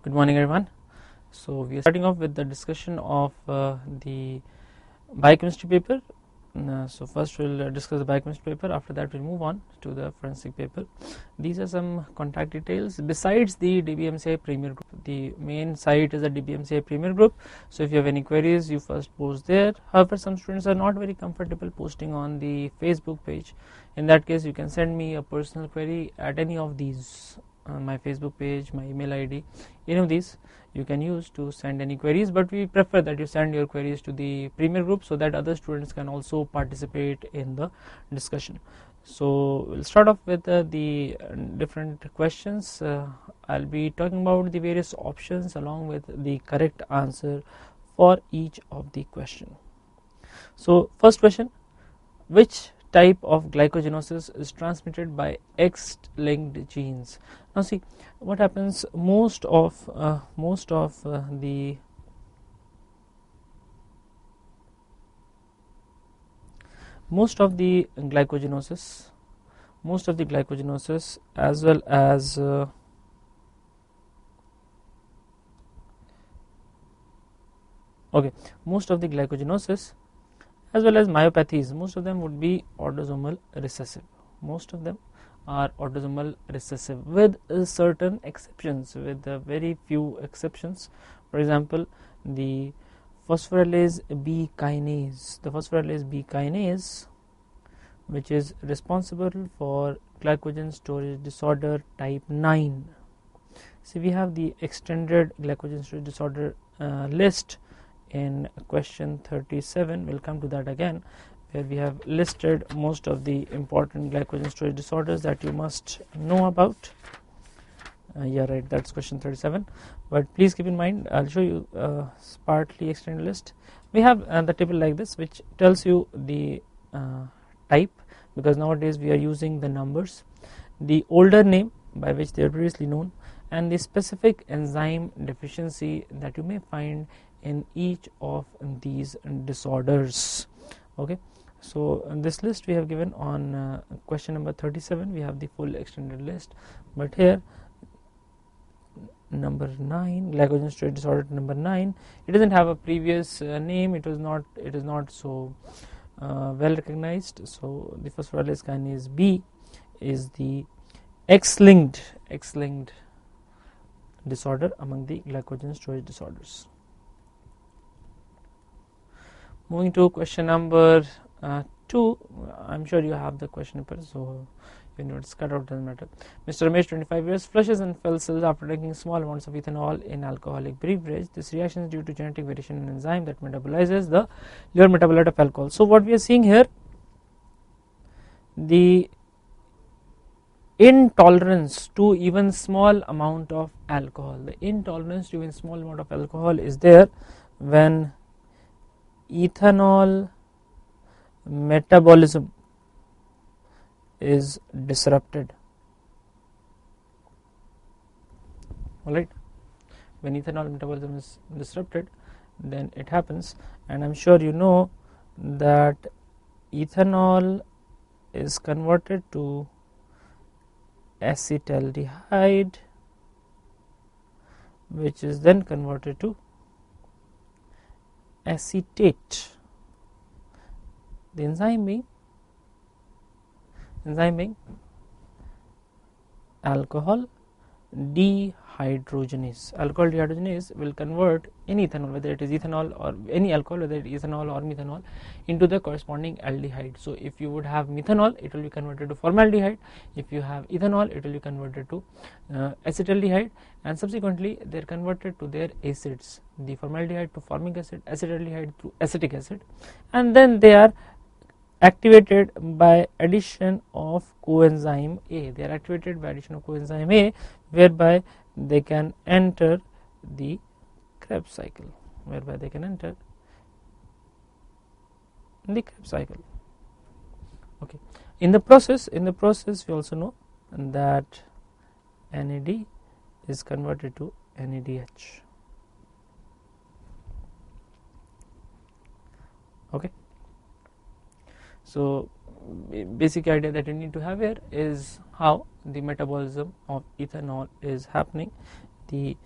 Good morning everyone. So we are starting off with the discussion of the biochemistry paper. So first we'll discuss the biochemistry paper, after that we'll move on to the forensic paper. These are some contact details besides the DBMCI Premier Group. The main site is the DBMCI Premier Group, so if you have any queries you first post there. However, some students are not very comfortable posting on the Facebook page. In that case you can send me a personal query at any of these, my Facebook page, my email ID, any of these you can use to send any queries, but we prefer that you send your queries to the Premier Group so that other students can also participate in the discussion. So we'll start off with the different questions. I'll be talking about the various options along with the correct answer for each of the question. So first question, which type of glycogenosis is transmitted by X-linked genes? Now see what happens. Most of the glycogenosis as well as most of the glycogenosis as well as myopathies, most of them would be autosomal recessive. Most of them are autosomal recessive with certain exceptions, with very few exceptions. For example, the phosphorylase B kinase, which is responsible for glycogen storage disorder type 9. So we have the extended glycogen storage disorder list in question 37. We'll come to that again, where we have listed most of the important glycogen storage disorders that you must know about. Yeah, right, that's question 37, but please keep in mind I'll show you partly extended list. We have the table like this, which tells you the type, because nowadays we are using the numbers, the older name by which they are previously known, and the specific enzyme deficiency that you may find in each of these disorders. Okay, so in this list we have given on question number 37, we have the full extended list, but here number 9, glycogen storage disorder number 9, it doesn't have a previous name. It is not so well recognized. So the phosphorylase kinase B is the X-linked disorder among the glycogen storage disorders. Moving to question number 2, I'm sure you have the question paper, so even if it's cut out, doesn't matter. Mr. Ramesh, 25 years, flushes and fell cells after drinking small amounts of ethanol in alcoholic beverage. This reaction is due to genetic variation in enzyme that metabolizes the liver metabolite of alcohol. So what we are seeing here, the intolerance to even small amount of alcohol. The intolerance to even small amount of alcohol is there when ethanol metabolism is disrupted. Alright, when ethanol metabolism is disrupted, then it happens, and I'm sure you know that ethanol is converted to acetaldehyde, which is then converted to acetate. The enzyme being alcohol dehydrogenase. Alcohol dehydrogenase will convert any ethanol, whether it is ethanol or any alcohol, whether it is ethanol or methanol, into the corresponding aldehyde. So if you would have methanol, it will be converted to formaldehyde. If you have ethanol, it will be converted to acetaldehyde, and subsequently they are converted to their acids, the formaldehyde to formic acid, acetaldehyde to acetic acid, and then they are activated by addition of coenzyme A. They are activated by addition of coenzyme A, whereby they can enter the Krebs cycle. Okay. In the process, we also know that NAD is converted to NADH. Okay. So basic idea that you need to have here is how the metabolism of ethanol is happening. The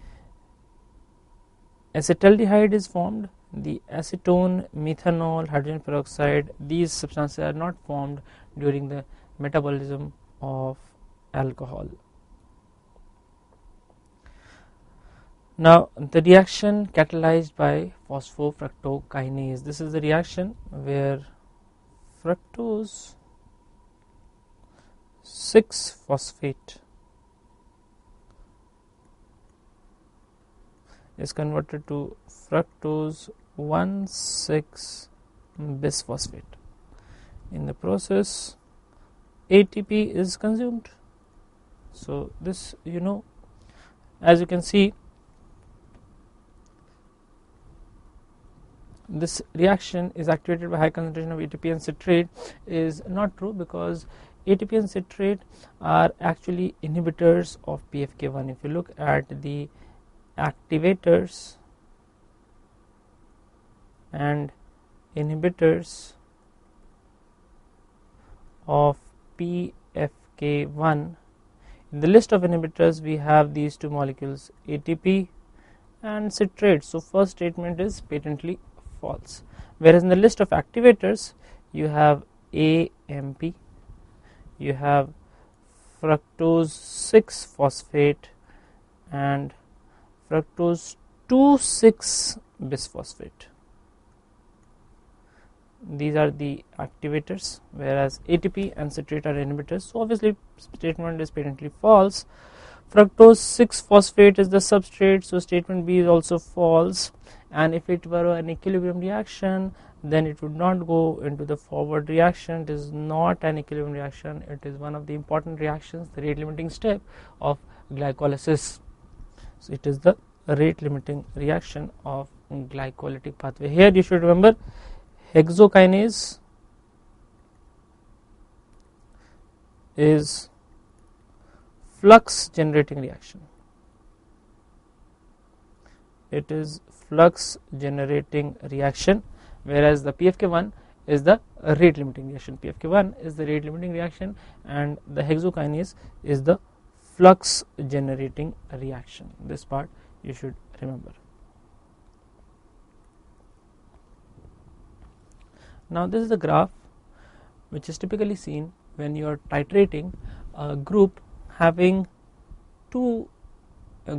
acetaldehyde is formed. The acetone, methanol, hydrogen peroxide, these substances are not formed during the metabolism of alcohol. Now the reaction catalyzed by phosphofructokinase, this is the reaction where fructose 6-phosphate is converted to fructose 1,6-bisphosphate. In the process, ATP is consumed. So this, as you can see, this reaction is activated by high concentration of ATP and citrate is not true, because ATP and citrate are actually inhibitors of PFK1. If you look at the activators and inhibitors of PFK1, in the list of inhibitors we have these two molecules, ATP and citrate. So first statement is patently false. Whereas in the list of activators you have AMP, you have fructose 6-phosphate and fructose 2,6-bisphosphate. These are the activators, whereas ATP and citrate are inhibitors. So obviously statement is patently false. Fructose 6-phosphate is the substrate, so statement B is also false. And if it were an equilibrium reaction, then it would not go into the forward reaction. It is not an equilibrium reaction, it is one of the important reactions, the rate limiting step of glycolysis. So it is the rate limiting reaction of glycolytic pathway. Here you should remember, hexokinase is flux generating reaction. It is flux generating reaction, whereas the PFK1 is the rate limiting reaction. PFK1 is the rate limiting reaction and the hexokinase is the flux generating reaction. This part you should remember. Now this is the graph which is typically seen when you are titrating a group having two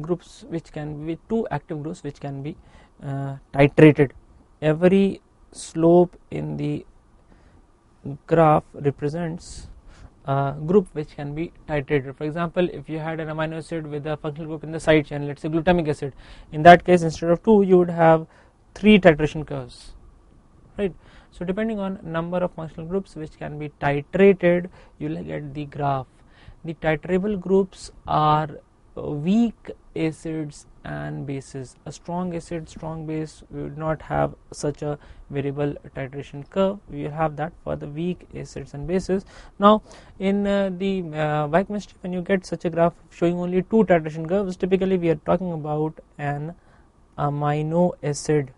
groups, which can be two active groups which can be titrated. Every slope in the graph represents a group which can be titrated. For example, if you had an amino acid with a functional group in the side chain, let's say glutamic acid, in that case instead of 2 you would have 3 titration curves, right? So depending on number of functional groups which can be titrated, you will get the graph. The titrable groups are weak acids and bases. A strong acid, strong base, we would not have such a variable titration curve. We will have that for the weak acids and bases. Now in the biochemistry, when you get such a graph showing only 2 titration curves, typically we are talking about an amino acid.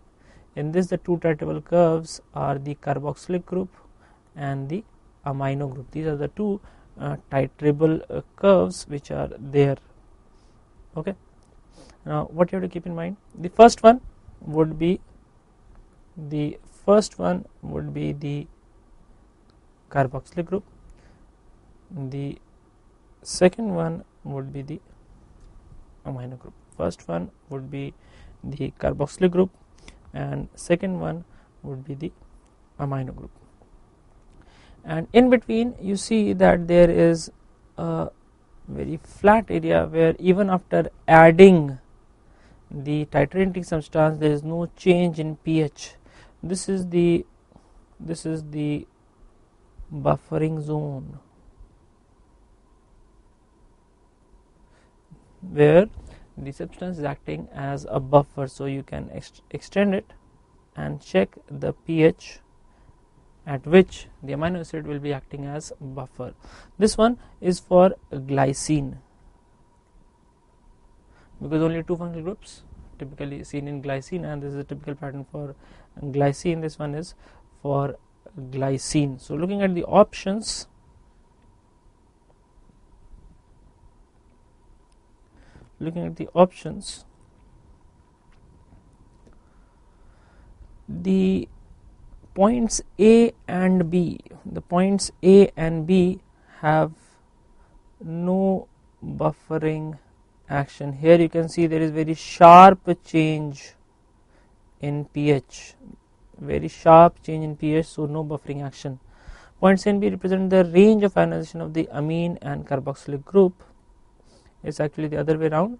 In this, the 2 titrable curves are the carboxylic group and the amino group. These are the 2 titrable curves which are there. Okay. Now what you have to keep in mind, the first one would be the carboxylic group, the second one would be the amino group. First one would be the carboxylic group and second one would be the amino group. And in between you see that there is a very flat area where even after adding the titrating substance there is no change in pH. This is the buffering zone, where the substance is acting as a buffer, so you can extend it and check the pH at which the amino acid will be acting as buffer. This one is for glycine, because only 2 functional groups typically seen in glycine, and this is a typical pattern for glycine. This one is for glycine. So looking at the options, the points A and B, the points A and B have no buffering action. Here you can see there is very sharp change in pH, very sharp change in pH, so no buffering action. Points A and B represent the range of ionization of the amine and carboxylic group. It's actually the other way around.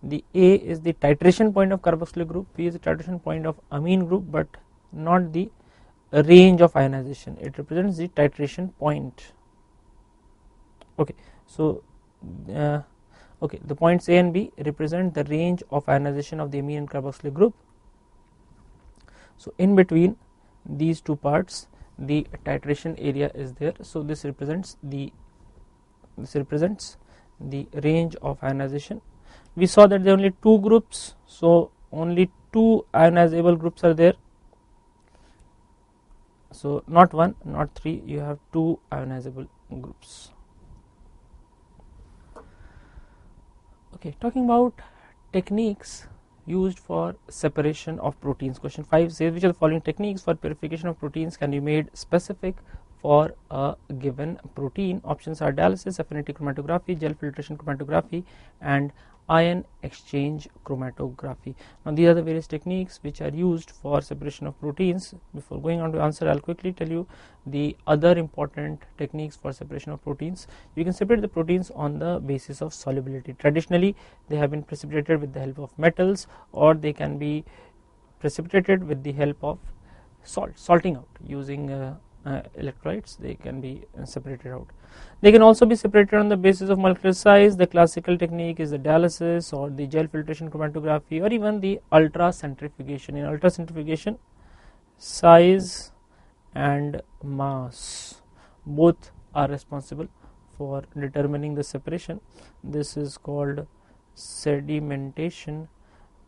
The A is the titration point of carboxylic group, B is the titration point of amine group, but not the range of ionization. It represents the titration point. Okay, so the points A and B represent the range of ionization of the amine and carboxylic group. So in between these two parts the titration area is there, so this represents the range of ionization. We saw that there are only two groups, so only two ionizable groups are there, so not one, not three, you have two ionizable groups. Okay, talking about techniques used for separation of proteins. Question 5 says, which of the following techniques for purification of proteins can be made specific for a given protein? Options are dialysis, affinity chromatography, gel filtration chromatography, and ion exchange chromatography. Now these are the various techniques which are used for separation of proteins. Before going on to answer, I will quickly tell you the other important techniques for separation of proteins. You can separate the proteins on the basis of solubility. Traditionally they have been precipitated with the help of metals, or they can be precipitated with the help of salting out using electrolytes. They can be separated out. They can also be separated on the basis of molecular size. The classical technique is the dialysis or the gel filtration chromatography, or even the ultracentrifugation. In ultracentrifugation, size and mass both are responsible for determining the separation. This is called sedimentation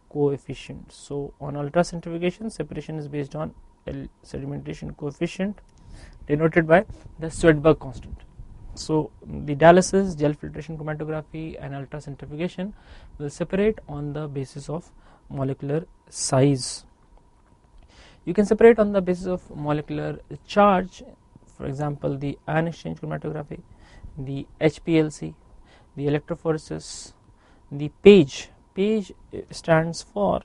coefficient. So on ultracentrifugation, separation is based on sedimentation coefficient, denoted by the Swedberg constant. So the dialysis, gel filtration chromatography, and ultracentrifugation will separate on the basis of molecular size. You can separate on the basis of molecular charge, for example the ion exchange chromatography, the HPLC, the electrophoresis, the PAGE. PAGE stands for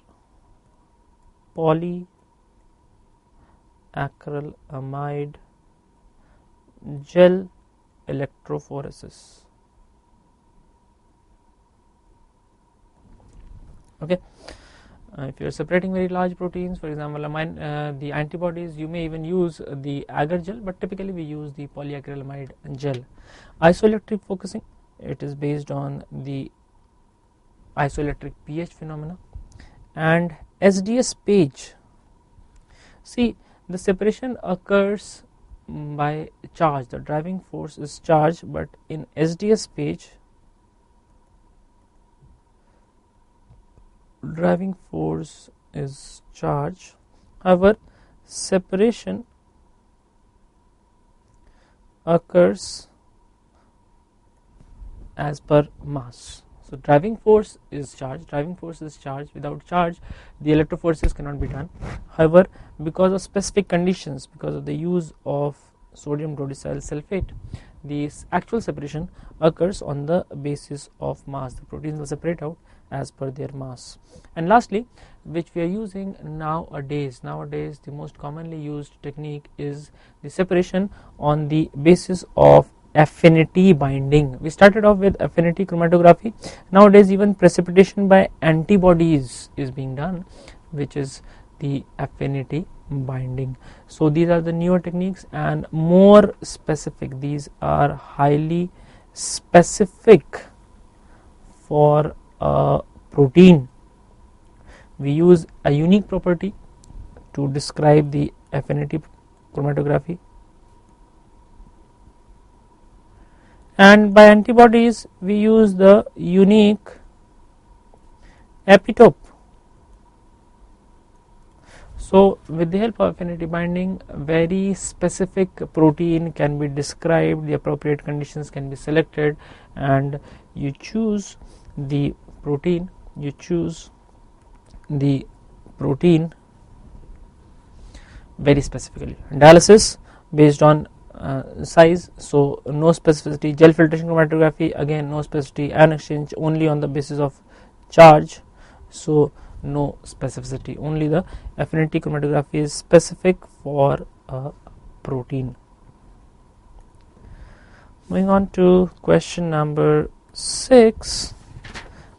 polyacrylamide gel electrophoresis. Okay, if you are separating very large proteins, for example the antibodies, you may even use the agar gel, but typically we use the polyacrylamide gel. Isoelectric focusing, it is based on the isoelectric pH phenomena. And SDS PAGE, see, the separation occurs by charge, the driving force is charge, but in SDS PAGE driving force is charge, however separation occurs as per mass. So driving force is charge, without charge the electrophoresis cannot be done. However, because of specific conditions, because of the use of sodium dodecyl sulfate, the actual separation occurs on the basis of mass. The proteins will separate out as per their mass. And lastly, which we are using nowadays the most commonly used technique is the separation on the basis of affinity binding. We started off with affinity chromatography. Nowadays even precipitation by antibodies is being done, which is the affinity binding. So these are the newer techniques and more specific. These are highly specific for a protein. We use a unique property to describe the affinity chromatography, and by antibodies we use the unique epitope. So with the help of affinity binding, very specific protein can be described, the appropriate conditions can be selected, and you choose the protein very specifically. Dialysis based on size, so no specificity. Gel filtration chromatography, again no specificity. Ion exchange only on the basis of charge, so no specificity. Only the affinity chromatography is specific for a protein. Moving on to question number 6.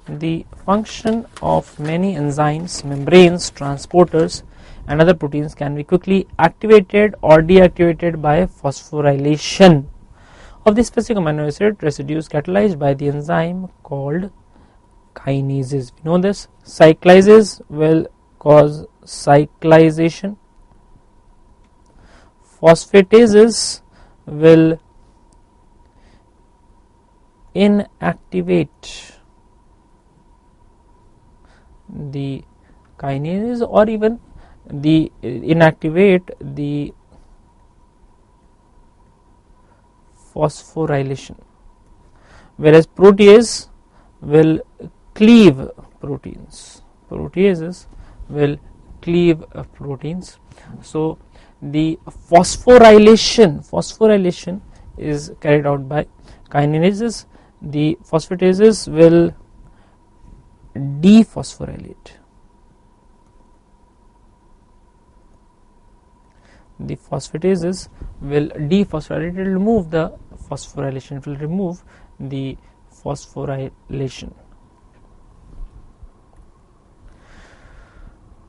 The function of many enzymes, membranes, transporters and other proteins can be quickly activated or deactivated by phosphorylation of the specific amino acid residues catalyzed by the enzyme called kinases. We know this. Cyclases will cause cyclization. Phosphatases will inactivate the kinases or even the inactivate the phosphorylation, whereas protease will cleave proteins. Proteases will cleave proteins. So the phosphorylation is carried out by kinases. The phosphatases will dephosphorylate. The phosphatases will dephosphorylate. It will remove the phosphorylation. It will remove the phosphorylation.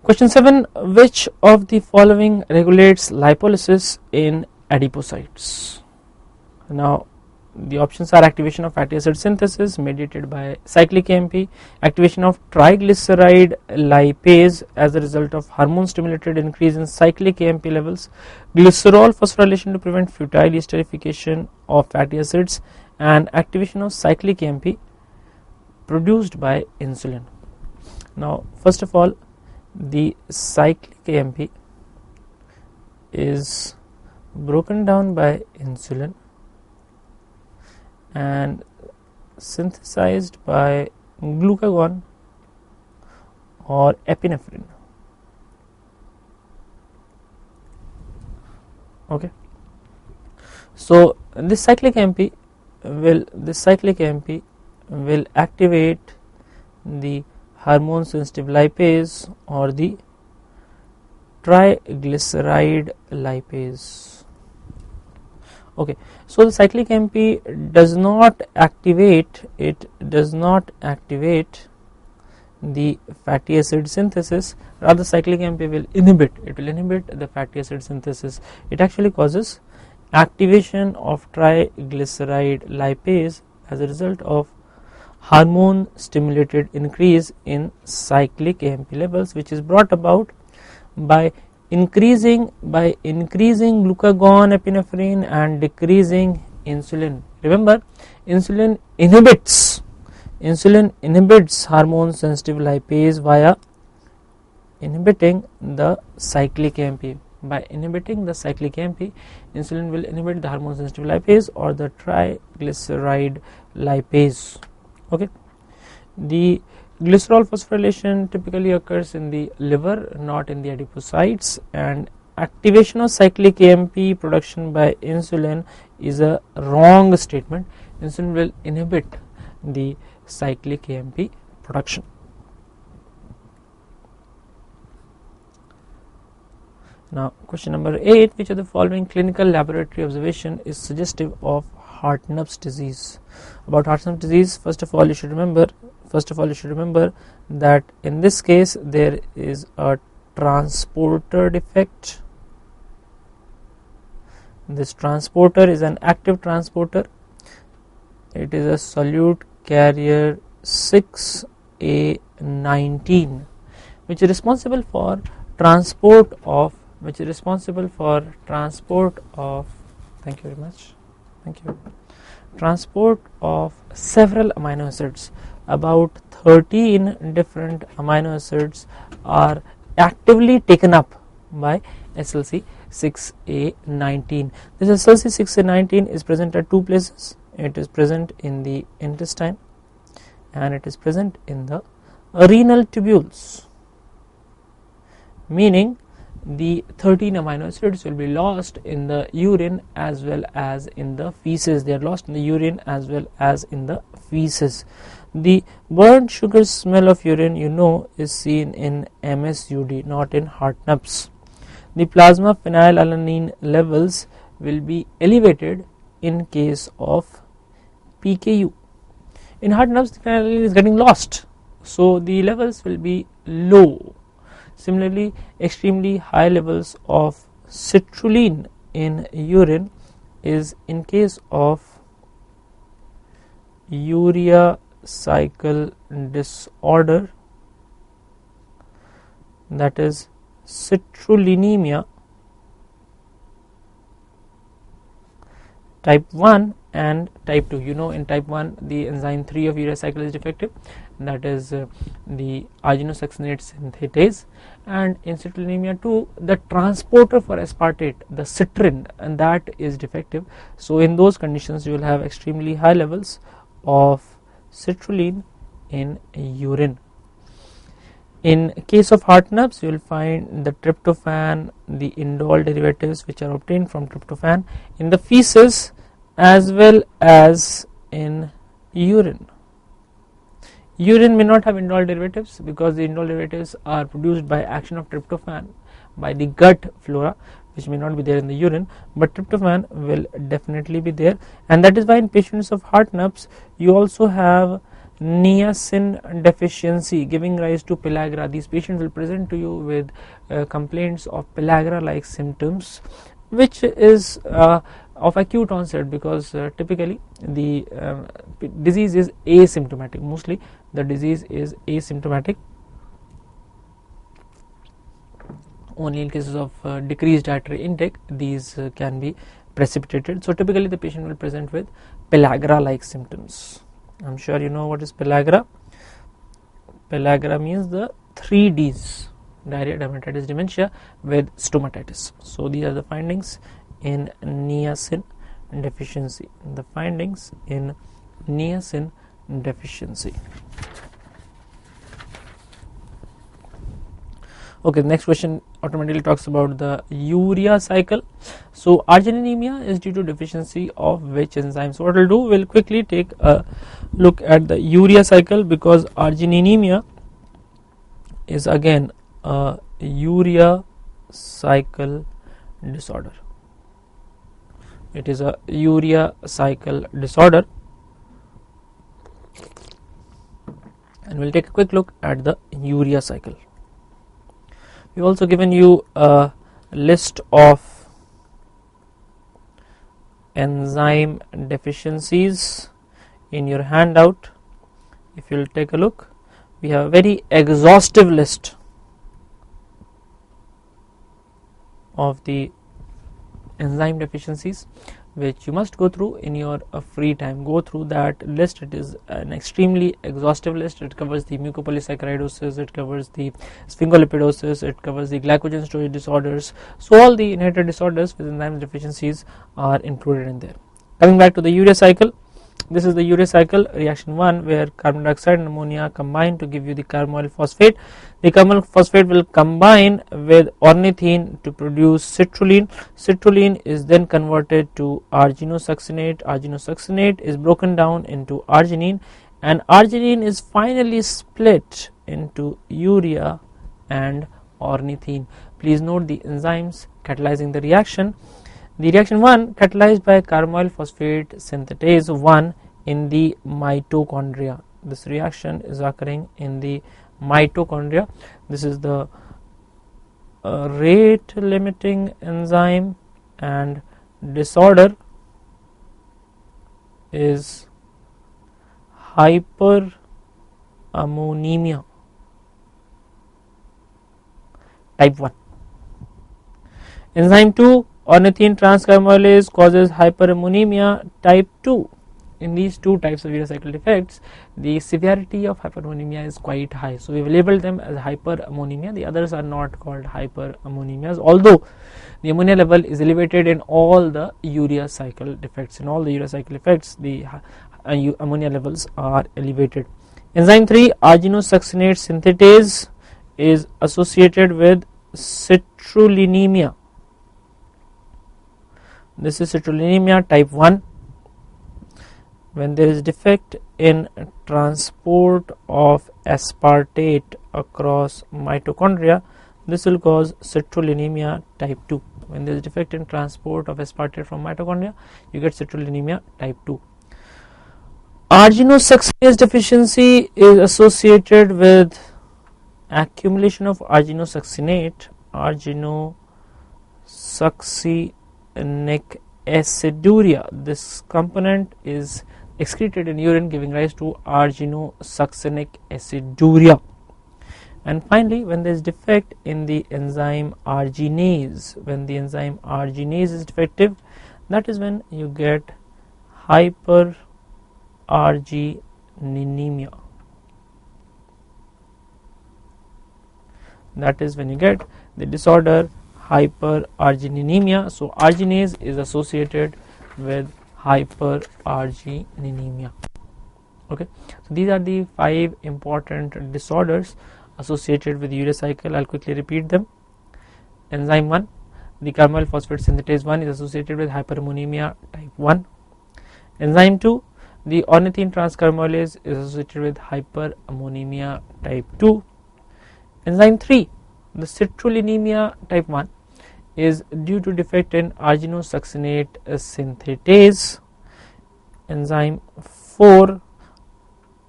Question 7. Which of the following regulates lipolysis in adipocytes? Now the options are activation of fatty acid synthesis mediated by cyclic AMP, activation of triglyceride lipase as a result of hormone stimulated increase in cyclic AMP levels, glycerol phosphorylation to prevent futile esterification of fatty acids, and activation of cyclic AMP produced by insulin. Now first of all, the cyclic AMP is broken down by insulin and synthesized by glucagon or epinephrine. Okay, so this cyclic AMP will activate the hormone sensitive lipase or the triglyceride lipase. Okay, so the cyclic AMP does not activate the fatty acid synthesis. Rather, cyclic AMP will inhibit the fatty acid synthesis. It actually causes activation of triglyceride lipase as a result of hormone stimulated increase in cyclic AMP levels, which is brought about by increasing glucagon, epinephrine and decreasing insulin. Remember, insulin inhibits hormone sensitive lipase via inhibiting the cyclic AMP. By inhibiting the cyclic AMP, insulin will inhibit the hormone sensitive lipase or the triglyceride lipase. Okay, the glycerol phosphorylation typically occurs in the liver, not in the adipocytes, and activation of cyclic AMP production by insulin is a wrong statement. Insulin will inhibit the cyclic AMP production. Now question number 8. Which of the following clinical laboratory observation is suggestive of Hartnupp's disease? About Hartnupp's disease, first of all you should remember that in this case there is a transporter defect. This transporter is an active transporter. It is a solute carrier 6A19, which is responsible for transport of thank you very much. Transport of several amino acids. About 13 different amino acids are actively taken up by SLC 6A19. This SLC 6A19 is present at two places. It is present in the intestine and it is present in the renal tubules, meaning the 13 amino acids will be lost in the urine as well as in the feces. They are lost in the urine as well as in the feces. The burnt sugar smell of urine, is seen in MSUD, not in Hartnups. The plasma phenylalanine levels will be elevated in case of PKU. In Hartnups, the phenylalanine is getting lost, so the levels will be low. Similarly, extremely high levels of citrulline in urine is in case of urea cycle disorder, that is citrullinemia type 1 and type 2. In type 1 the enzyme 3 of urea cycle is defective, that is the arginosuccinate synthetase, and in citrullinemia 2 the transporter for aspartate, the citrin, and that is defective. So in those conditions you will have extremely high levels of citrulline in urine. In case of Hartnups, you will find the tryptophan, the indole derivatives which are obtained from tryptophan in the feces as well as in urine. Urine may not have indole derivatives because the indole derivatives are produced by action of tryptophan by the gut flora, which may not be there in the urine, but tryptophan will definitely be there, and that is why in patients of Hartnups you also have niacin deficiency giving rise to pellagra. These patients will present to you with complaints of pellagra like symptoms, which is of acute onset because typically the disease is asymptomatic. Mostly the disease is asymptomatic. Only in cases of decreased dietary intake these can be precipitated. So typically the patient will present with pellagra like symptoms. I am sure you know what is pellagra. Pellagra means the 3 Ds: diarrhea, dermatitis, dementia with stomatitis. So these are the findings in niacin deficiency. The findings in niacin deficiency. Okay, the next question automatically talks about the urea cycle. So argininemia is due to deficiency of which enzyme? So what we'll do, we'll quickly take a look at the urea cycle, because argininemia is again a urea cycle disorder. It is a urea cycle disorder, and we'll take a quick look at the urea cycle. We've also given you a list of enzyme deficiencies in your handout. If you'll take a look, we have a very exhaustive list of the enzyme deficiencies which you must go through in your free time. Go through that list. It is an extremely exhaustive list. It covers the mucopolysaccharidosis, it covers the sphingolipidosis, it covers the glycogen storage disorders. So all the inherited disorders with enzyme deficiencies are included in there. Coming back to the urea cycle, this is the urea cycle, reaction 1, where carbon dioxide and ammonia combine to give you the carboyl phosphate. The carboyl phosphate will combine with ornithine to produce citrulline. Citrulline is then converted to arginosuccinate. Arginosuccinate is broken down into arginine, and arginine is finally split into urea and ornithine. Please note the enzymes catalyzing the reaction. The reaction 1 catalyzed by carboyl phosphate synthetase 1 in the mitochondria. This reaction is occurring in the mitochondria. This is the rate limiting enzyme, and disorder is hyperammonemia type 1. Enzyme 2, ornithine transcarbamylase, causes hyperammonemia type 2. In these two types of urea cycle defects, the severity of hyperammonemia is quite high. So we have labeled them as hyperammonemia. The others are not called hyperammonemias, although the ammonia level is elevated in all the urea cycle defects. In all the urea cycle defects, the ammonia levels are elevated. Enzyme 3, arginosuccinate synthetase, is associated with citrullinemia. This is citrullinemia type 1. When there is defect in transport of aspartate across mitochondria, this will cause citrullinemia type 2. When there is defect in transport of aspartate from mitochondria, you get citrullinemia type 2. Arginosuccinase deficiency is associated with accumulation of arginosuccinate, arginosuccinic aciduria. This component is excreted in urine, giving rise to arginosuccinic aciduria. And finally, when there is defect in the enzyme arginase, when the enzyme arginase is defective, that is when you get hyperarginemia. That is when you get the disorder hyperarginemia. So arginase is associated with hyperarginemia. Okay, so these are the 5 important disorders associated with urea cycle. I'll quickly repeat them. Enzyme 1, the carmyl phosphate synthetase 1 is associated with hyperammonemia type 1. Enzyme 2, the ornithine transcarbamylase is associated with hyperammonemia type 2. Enzyme 3, the citrullinemia type 1 is due to defect in arginosuccinate synthetase. Enzyme 4,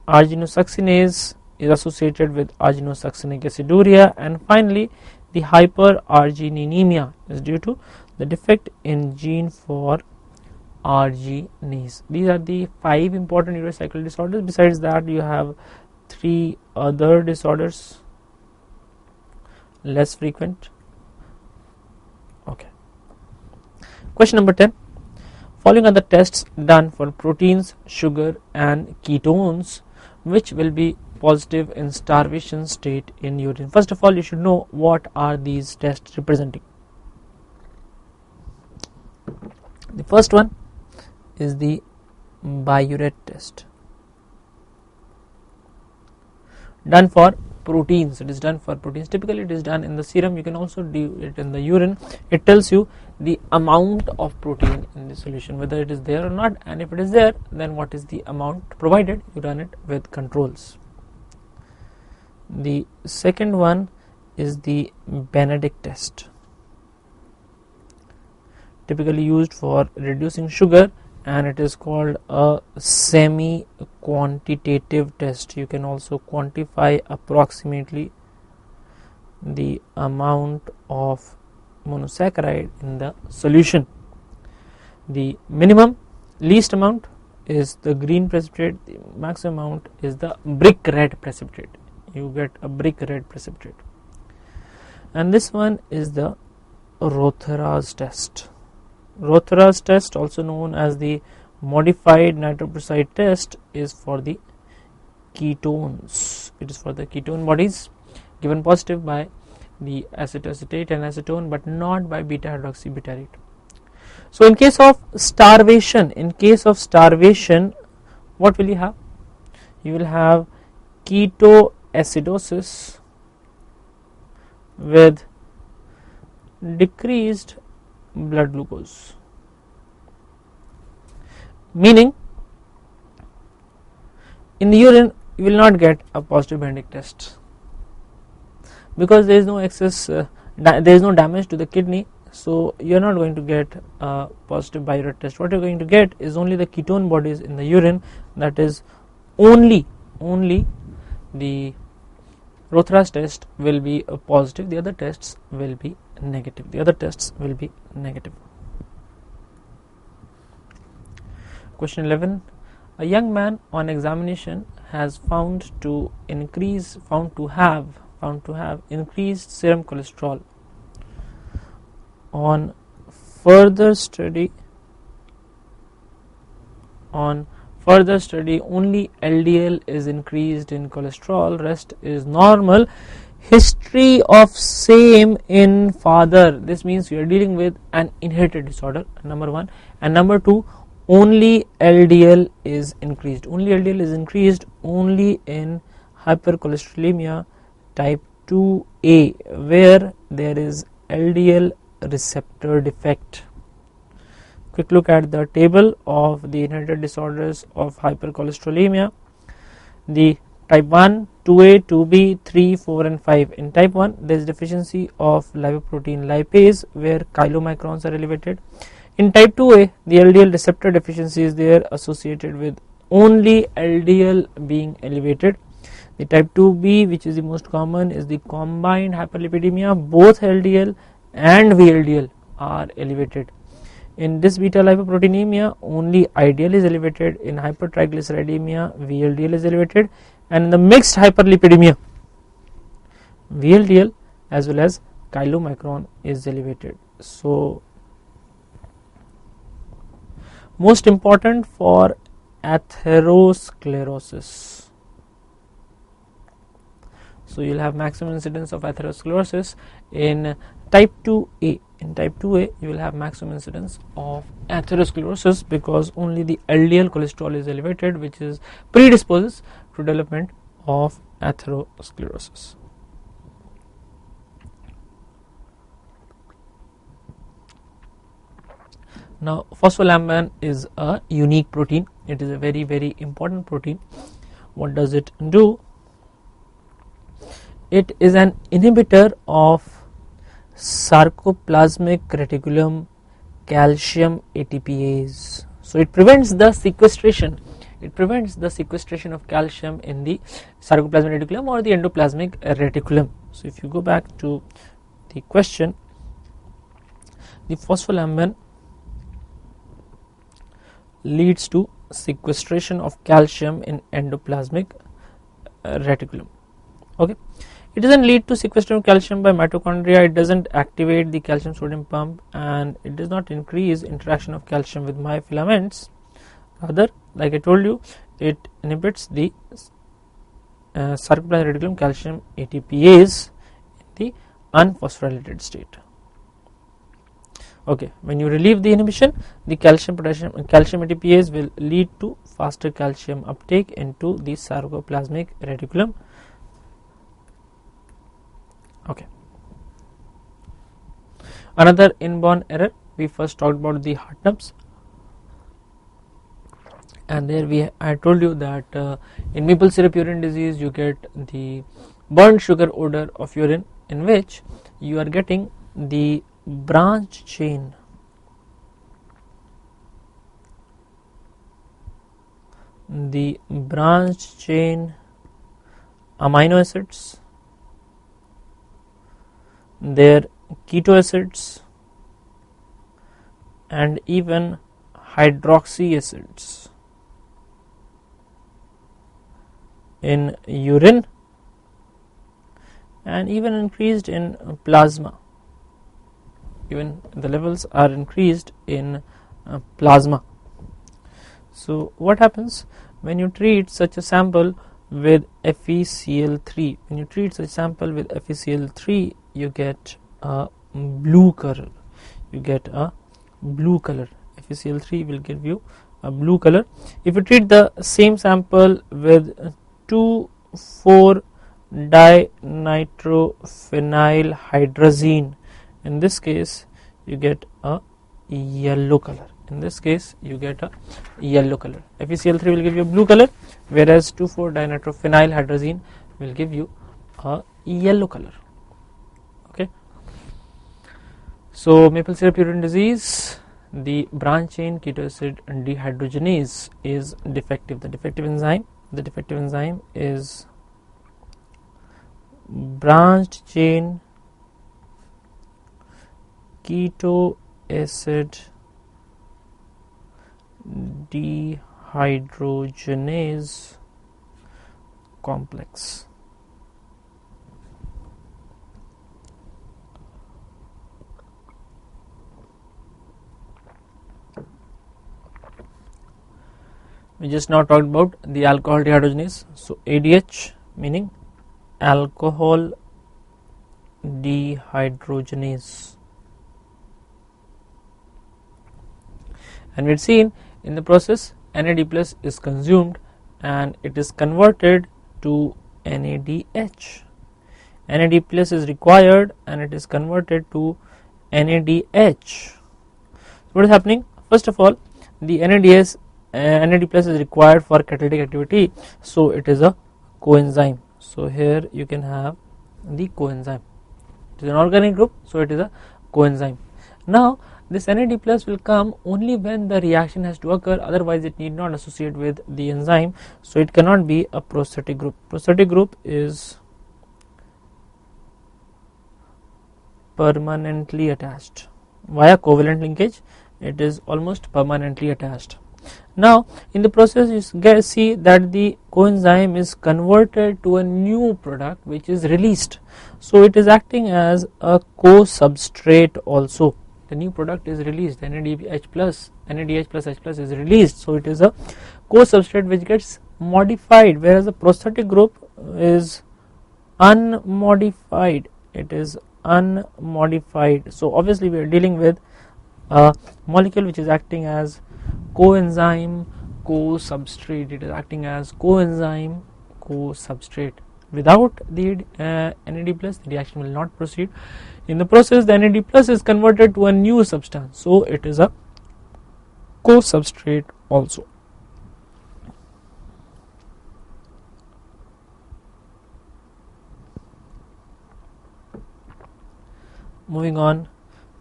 arginosuccinase is associated with arginosuccinic aciduria. And finally, the hyperarginemia is due to the defect in gene for arginase. These are the 5 important urea cycle disorders. Besides that, you have 3 other disorders, less frequent. Okay. Question number 10. Following are the tests done for proteins, sugar and ketones which will be positive in starvation state in urine. First of all, you should know what are these tests representing. The first one is the biuret test, done for proteins. It is done for proteins. Typically it is done in the serum. You can also do it in the urine. It tells you the amount of protein in the solution, whether it is there or not, and if it is there, then what is the amount provided. You run it with controls. The second one is the Benedict test, typically used for reducing sugar, and it is called a semi-quantitative test. You can also quantify approximately the amount of monosaccharide in the solution. The minimum, least amount is the green precipitate, the maximum amount is the brick red precipitate. You get a brick red precipitate. And this one is the Rothera's test. Rothera's test, also known as the modified nitroprusside test, is for the ketones. It is for the ketone bodies given positive by the acetoacetate and acetone, but not by beta hydroxybutyrate. So in case of starvation, what will you have? You will have ketoacidosis with decreased blood glucose, meaning in the urine you will not get a positive Benedict test because there is no excess, there is no damage to the kidney, so you are not going to get a positive biuret test. What you are going to get is only the ketone bodies in the urine, that is only the Rothera's test will be a positive, the other tests will be negative. Question 11. A young man on examination has found to have increased serum cholesterol. On further study, only LDL is increased in cholesterol, rest is normal. History of same in father. This means we are dealing with an inherited disorder, number 1, and number 2, only LDL is increased. Only in hypercholesterolemia type 2A, where there is LDL receptor defect. Quick look at the table of the inherited disorders of hypercholesterolemia. The type 1, 2A, 2B, 3, 4 and 5. In type 1 there is deficiency of lipoprotein lipase where chylomicrons are elevated. In type 2A the LDL receptor deficiency is there associated with only LDL being elevated. The type 2B, which is the most common, is the combined hyperlipidemia. Both LDL and VLDL are elevated. In this beta lipoproteinemia only IDL is elevated. In hypertriglyceridemia VLDL is elevated, and in the mixed hyperlipidemia VLDL as well as chylomicron is elevated. So most important for atherosclerosis. So you will have maximum incidence of atherosclerosis in type 2A. In type 2A you will have maximum incidence of atherosclerosis because only the LDL cholesterol is elevated, which is predisposes to development of atherosclerosis. Now phospholamban is a unique protein. It is a very, very important protein. What does it do? It is an inhibitor of sarcoplasmic reticulum calcium ATPase. So it prevents the sequestration. It prevents the sequestration of calcium in the sarcoplasmic reticulum or the endoplasmic reticulum. So if you go back to the question, the phospholamban leads to sequestration of calcium in endoplasmic reticulum. Okay. It doesn't lead to sequestration of calcium by mitochondria. It doesn't activate the calcium sodium pump, and it does not increase interaction of calcium with myofilaments. Rather, like I told you, it inhibits the sarcoplasmic reticulum calcium ATPase in the unphosphorylated state. Okay, when you relieve the inhibition, the calcium ATPase will lead to faster calcium uptake into the sarcoplasmic reticulum. Okay. Another inborn error, we first talked about the Hartnups, and there I told you that in maple syrup urine disease you get the burnt sugar odor of urine, in which you are getting the branch chain amino acids, their keto acids and even hydroxy acids in urine, and even increased in plasma. Even the levels are increased in plasma. So what happens when you treat such a sample with FeCl3? When you treat such a sample with FeCl3, you get a blue color. FeCl3 will give you a blue color. If you treat the same sample with 2,4-dinitrophenylhydrazine, in this case you get a yellow color. FeCl3 will give you a blue color, whereas 2,4-dinitrophenylhydrazine will give you a yellow color. Okay. So maple syrup urine disease, the branch chain keto acid dehydrogenase is defective. The defective enzyme is branched chain keto acid dehydrogenase complex. We just now talked about the alcohol dehydrogenase. So ADH meaning alcohol dehydrogenase, and we had seen in the process NAD plus is consumed and it is converted to NADH. NAD plus is required and it is converted to NADH. So what is happening? First of all, the NAD plus is required for catalytic activity, so it is a coenzyme. So here you can have the coenzyme. It is an organic group, so it is a coenzyme. Now this NAD plus will come only when the reaction has to occur, otherwise it need not associate with the enzyme, so it cannot be a prosthetic group. Prosthetic group is permanently attached via covalent linkage. It is almost permanently attached. Now in the process you see that the coenzyme is converted to a new product which is released, so it is acting as a co-substrate also. The new product is released, NADH plus H plus is released, so it is a co-substrate which gets modified, whereas the prosthetic group is unmodified. It is unmodified. So obviously we are dealing with a molecule which is acting as coenzyme co-substrate. It is acting as coenzyme co-substrate. Without the NAD plus, the reaction will not proceed. In the process, the NAD plus is converted to a new substance, so it is a co-substrate also. Moving on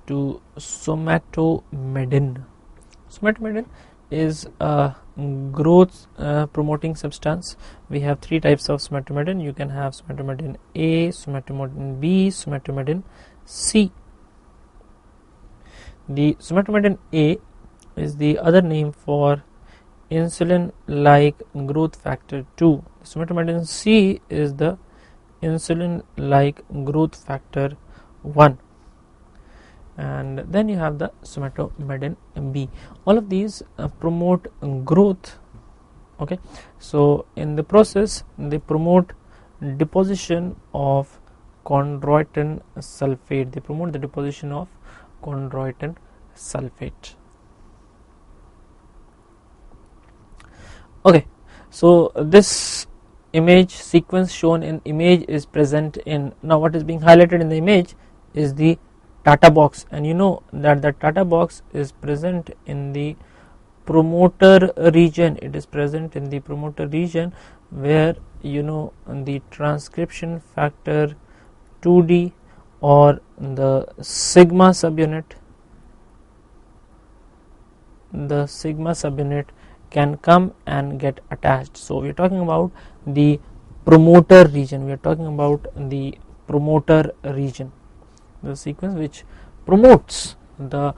to somatomedin. Somatomedin is a growth promoting substance. We have three types of somatomedin. You can have somatomedin A, somatomedin B, somatomedin C. The somatomedin A is the other name for insulin like growth factor 2. Somatomedin C is the insulin like growth factor 1. And then you have the somatomedin B. All of these promote growth. Okay, so in the process they promote deposition of chondroitin sulfate. They promote the deposition of chondroitin sulfate. Okay, so this image sequence shown in image is present in, now what is being highlighted in the image is the Tata box, and you know that the Tata box is present in the promoter region. It is present in the promoter region where you know the transcription factor 2D or the sigma subunit can come and get attached. So we are talking about the promoter region. We are talking about the promoter region, the sequence which promotes the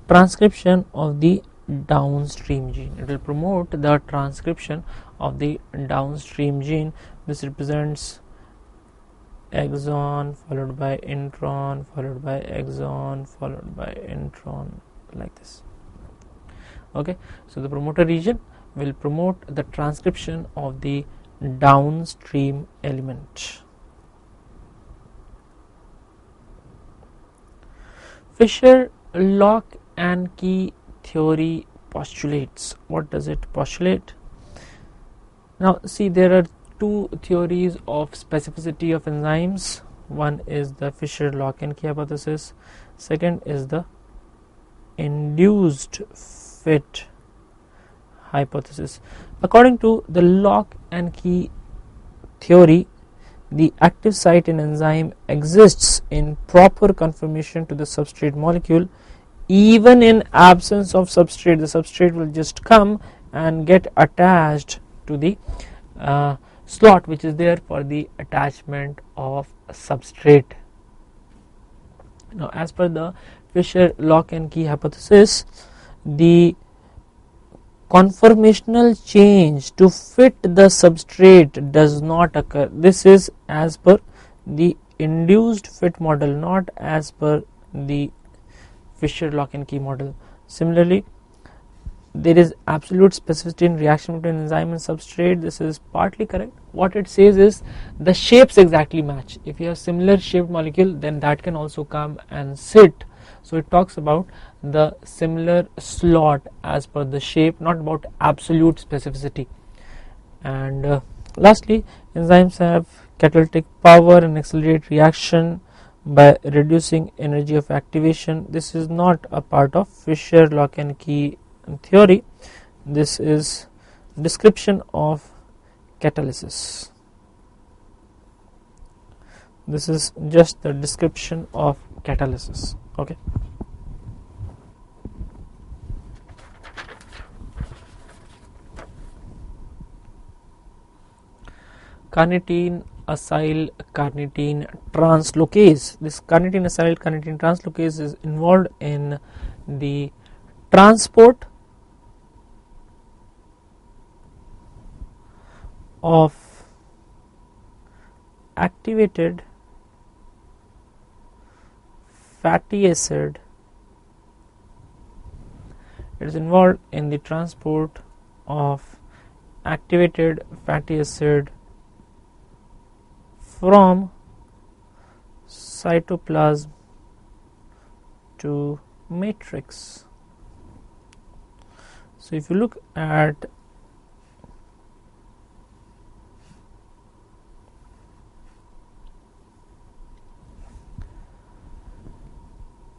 transcription of the downstream gene. It will promote the transcription of the downstream gene. This represents exon followed by intron followed by exon followed by intron, like this. Okay, so the promoter region will promote the transcription of the downstream element. Fisher lock and key theory postulates. What does it postulate? Now see, there are two theories of specificity of enzymes. One is the Fisher lock and key hypothesis. Second is the induced fit hypothesis. According to the lock and key theory, the active site in enzyme exists in proper conformation to the substrate molecule. Even in absence of substrate, the substrate will just come and get attached to the slot which is there for the attachment of substrate. Now as per the Fisher lock and key hypothesis, the conformational change to fit the substrate does not occur. This is as per the induced fit model, not as per the Fisher lock and key model. Similarly, there is absolute specificity in reaction between enzyme and substrate. This is partly correct. What it says is the shapes exactly match. If you have similar shaped molecule, then that can also come and sit. So it talks about the similar slot as per the shape, not about absolute specificity. And lastly, enzymes have catalytic power and accelerate reaction by reducing energy of activation. This is not a part of Fischer lock and key theory. This is description of catalysis. This is just the description of catalysis. Okay. Carnitine acyl carnitine translocase. This carnitine acyl carnitine translocase is involved in the transport of activated fatty acid. It is involved in the transport of activated fatty acid from cytoplasm to matrix. So if you look at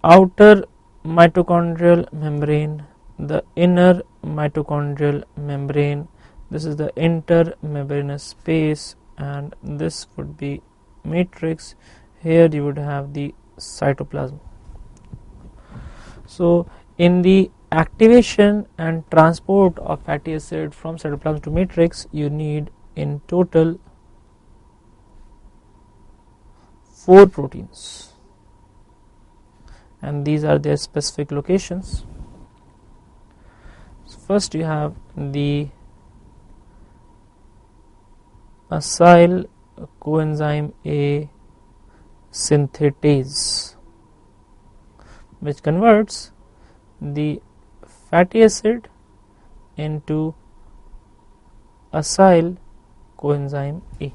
outer mitochondrial membrane, the inner mitochondrial membrane, this is the intermembranous space, and this would be matrix. Here you would have the cytoplasm. So in the activation and transport of fatty acid from cytoplasm to matrix, you need in total 4 proteins, and these are their specific locations. So first you have the acyl coenzyme A synthetase, which converts the fatty acid into acyl coenzyme A.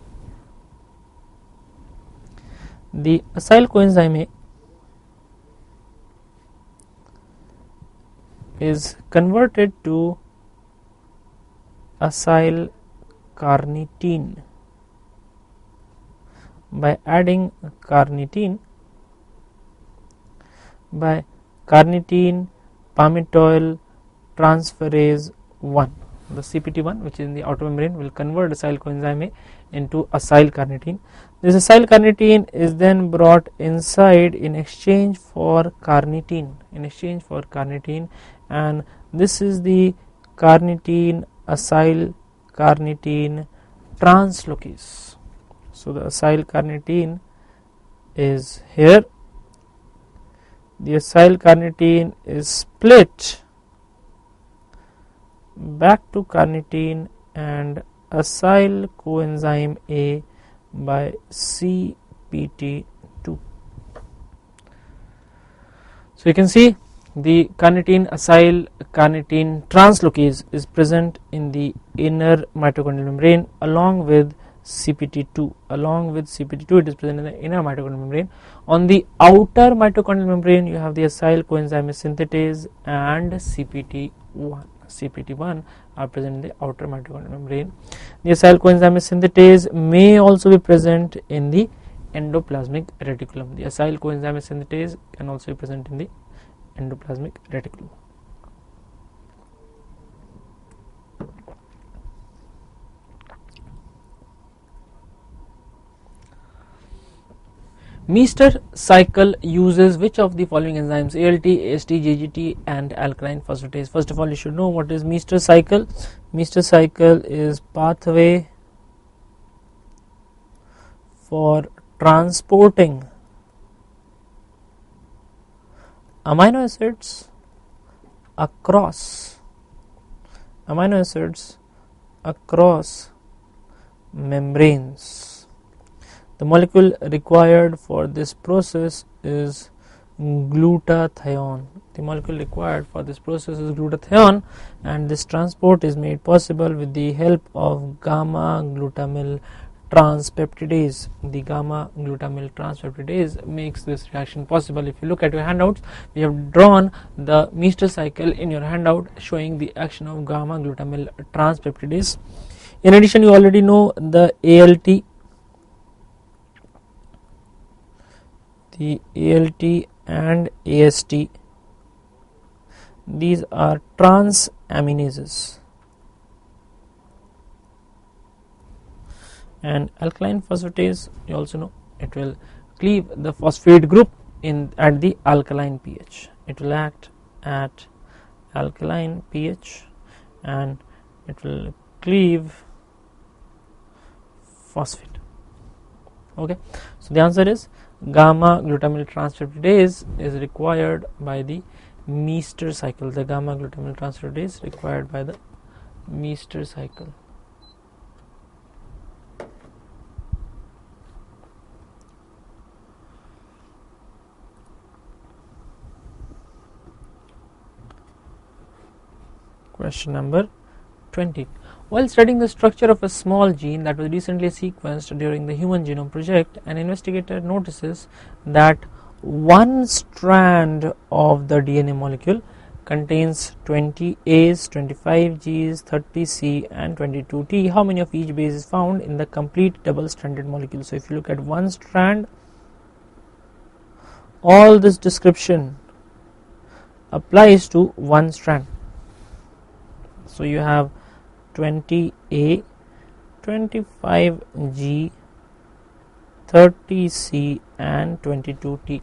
The acyl coenzyme A is converted to acyl carnitine by adding carnitine by carnitine palmitoyl transferase 1. The CPT1, which is in the outer membrane, will convert acyl coenzyme A into acyl carnitine. This acyl carnitine is then brought inside in exchange for carnitine, and this is the carnitine acyl carnitine translocase. So the acyl carnitine is here. The acyl carnitine is split back to carnitine and acyl coenzyme A by CPT2. So you can see the carnitine acyl carnitine translocase is present in the inner mitochondrial membrane along with CPT2. It is present in the inner mitochondrial membrane. On the outer mitochondrial membrane, you have the acyl coenzyme synthetase and CPT1. CPT1 are present in the outer mitochondrial membrane. The acyl coenzyme synthetase may also be present in the endoplasmic reticulum. The acyl coenzyme synthetase can also be present in the endoplasmic reticulum. Meester cycle uses which of the following enzymes? ALT, AST, GGT and alkaline phosphatase. First of all, you should know what is Meester cycle. Meester cycle is pathway for transporting amino acids across membranes. The molecule required for this process is glutathione. And this transport is made possible with the help of gamma glutamyl transpeptidase. The gamma glutamyl transpeptidase makes this reaction possible. If you look at your handouts, we have drawn the Meester cycle in your handout showing the action of gamma glutamyl transpeptidase. In addition, you already know the ALT. the ALT and AST, these are transaminases. And alkaline phosphatase, you also know, it will cleave the phosphate group at the alkaline pH. It will act at alkaline pH and it will cleave phosphate. Okay, so the answer is gamma glutamyl transcriptase is required by the Meester cycle. The gamma glutamyl transcriptase is required by the Meester cycle. Question number 20. While studying the structure of a small gene that was recently sequenced during the Human Genome Project, an investigator notices that one strand of the DNA molecule contains 20 A's, 25 G's, 30 C and 22 T. How many of each base is found in the complete double-stranded molecule? So if you look at one strand, all this description applies to one strand. So you have 20A, 25G, 30C and 22T.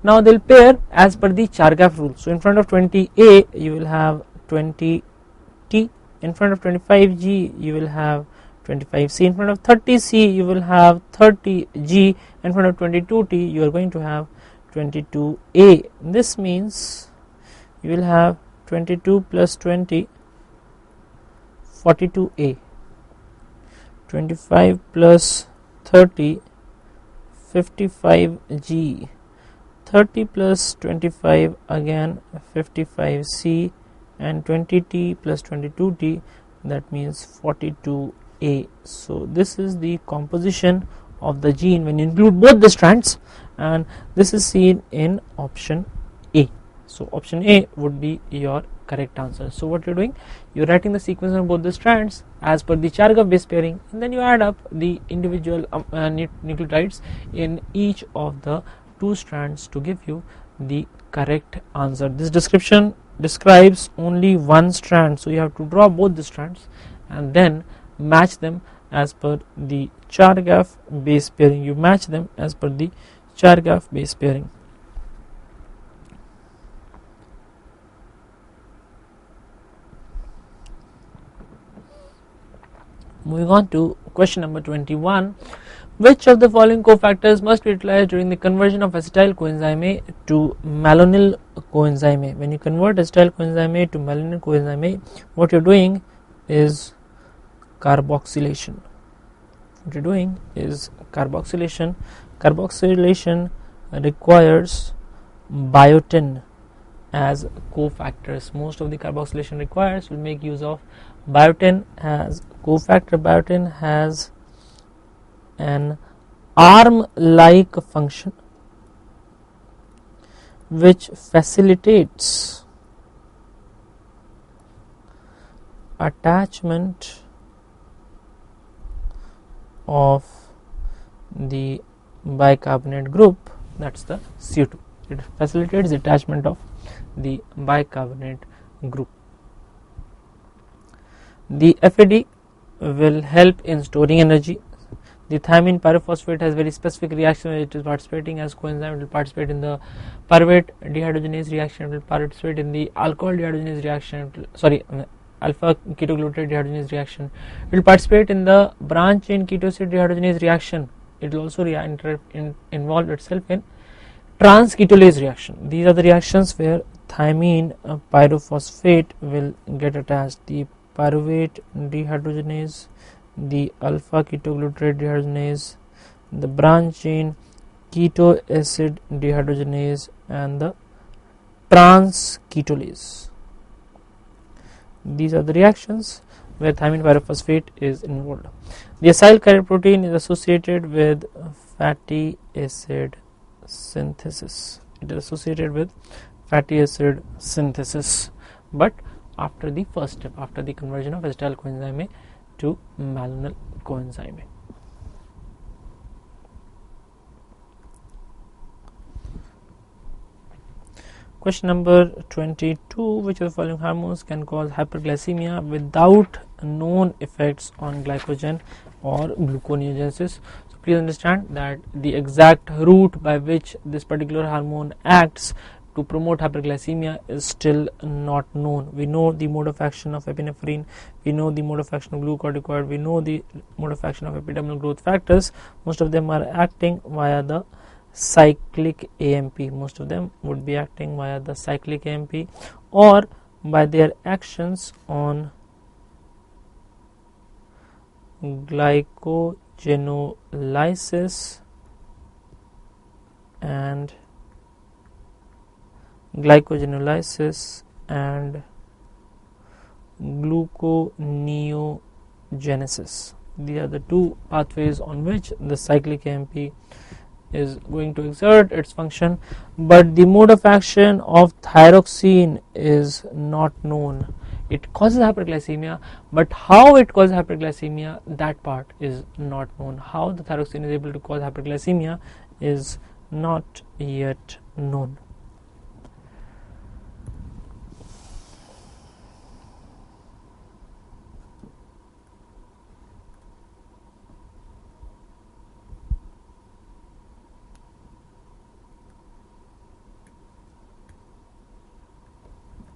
Now they will pair as per the Chargaff rule. So in front of 20A you will have 20T, in front of 25G you will have 25C, in front of 30C you will have 30G, in front of 22T you are going to have 22A. This means you will have 22 plus 20, 42A, 25 plus 30, 55G, 30 plus 25 again 55C, and 20T plus 22T, that means 42A. So this is the composition of the gene when you include both the strands, and this is seen in option A. So option A would be your correct answer. So what you're doing, you're writing the sequence of both the strands as per the Chargaff base pairing, and then you add up the individual nucleotides in each of the two strands to give you the correct answer. This description describes only one strand, so you have to draw both the strands and then match them as per the Chargaff base pairing. You match them as per the Chargaff base pairing. Moving on to question number 21. Which of the following cofactors must be utilized during the conversion of acetyl coenzyme A to malonyl coenzyme A? When you convert acetyl coenzyme A to malonyl coenzyme A, what you're doing is carboxylation. What you're doing is carboxylation. Carboxylation requires biotin as cofactors. Most of the carboxylation requires will make use of biotin as cofactor. Biotin has an arm-like function which facilitates attachment of the bicarbonate group, that's the CO2. It facilitates the attachment of the bicarbonate group. The FAD will help in storing energy. The thiamine pyrophosphate has very specific reaction. It is participating as coenzyme. It will participate in the pyruvate dehydrogenase reaction. It will participate in the alcohol dehydrogenase reaction. Alpha ketoglutarate dehydrogenase reaction. It will participate in the branch chain ketoside dehydrogenase reaction. It will also involve itself in trans ketolase reaction. These are the reactions where thiamine pyrophosphate will get attached. The pyruvate dehydrogenase, the alpha ketoglutarate dehydrogenase, the branch chain keto acid dehydrogenase, and the trans ketolase. These are the reactions where thiamine pyrophosphate is involved. The acyl carboprotein is associated with fatty acid synthesis. It is associated with fatty acid synthesis, but after the first step, after the conversion of acetyl coenzyme A to malonyl coenzyme A. Question number 22. Which of the following hormones can cause hyperglycemia without known effects on glycogen or gluconeogenesis? So please understand that the exact route by which this particular hormone acts to promote hyperglycemia is still not known. We know the mode of action of epinephrine, we know the mode of action of glucocorticoid, we know the mode of action of epidermal growth factors. Most of them are acting via the cyclic AMP. Most of them would be acting via the cyclic AMP or by their actions on glycogenolysis and gluconeogenesis. These are the two pathways on which the cyclic AMP is going to exert its function, but the mode of action of thyroxine is not known. It causes hyperglycemia, but how it causes hyperglycemia, that part is not known. How the thyroxine is able to cause hyperglycemia is not yet known.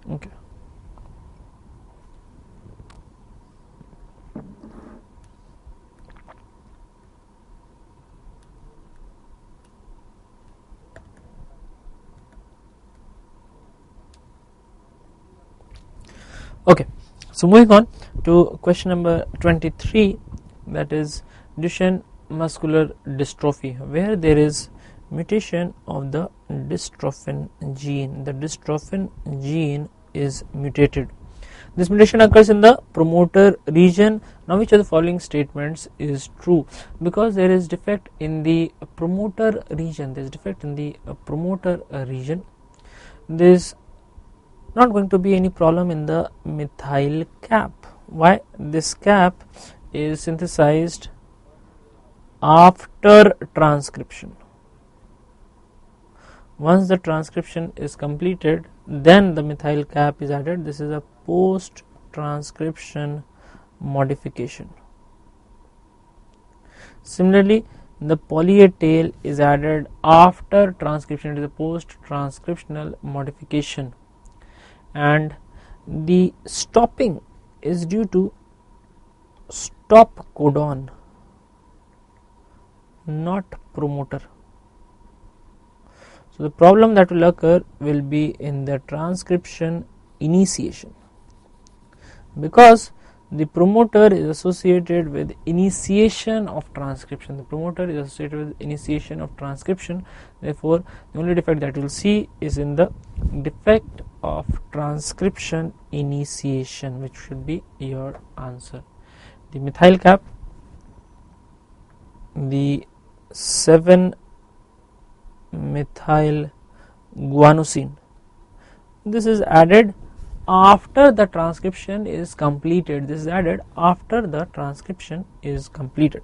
Okay. Okay, so moving on to question number 23, that is Duchenne muscular dystrophy, where there is mutation of the dystrophin gene. The dystrophin gene is mutated. This mutation occurs in the promoter region. Now, which of the following statements is true? Because there is defect in the promoter region, there is defect in the promoter region, there is not going to be any problem in the methyl cap. Why? This cap is synthesized after transcription. Once the transcription is completed, then the methyl cap is added. This is a post transcription modification. Similarly, the poly-A tail is added after transcription. It is a post transcriptional modification, and the stopping is due to stop codon, not promoter. So the problem that will occur will be in the transcription initiation, because the promoter is associated with initiation of transcription. The promoter is associated with initiation of transcription. Therefore, the only defect that you will see is in the defect of transcription initiation, which should be your answer. The methyl cap, the 7-methyl guanosine, this is added after the transcription is completed. This is added after the transcription is completed.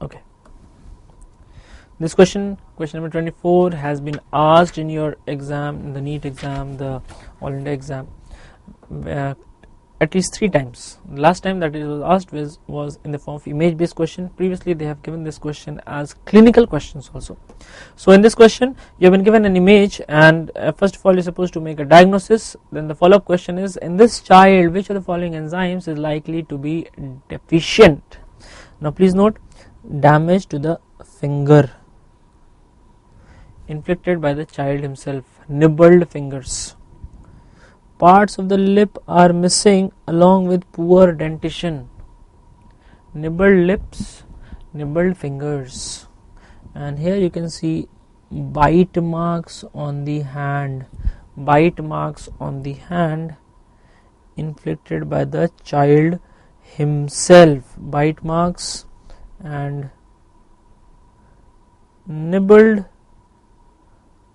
Okay. This question number 24, has been asked in your exam, in the NEET exam, the All India exam, at least 3 times. The last time that it was asked was in the form of image based question. Previously they have given this question as clinical questions also. So in this question you have been given an image, and first of all you are supposed to make a diagnosis. Then the follow up question is, in this child which of the following enzymes is likely to be deficient? Now please note, damage to the finger inflicted by the child himself, nibbled fingers. Parts of the lip are missing along with poor dentition. Nibbled lips, nibbled fingers. And here you can see bite marks on the hand. Bite marks on the hand inflicted by the child himself. Bite marks and nibbled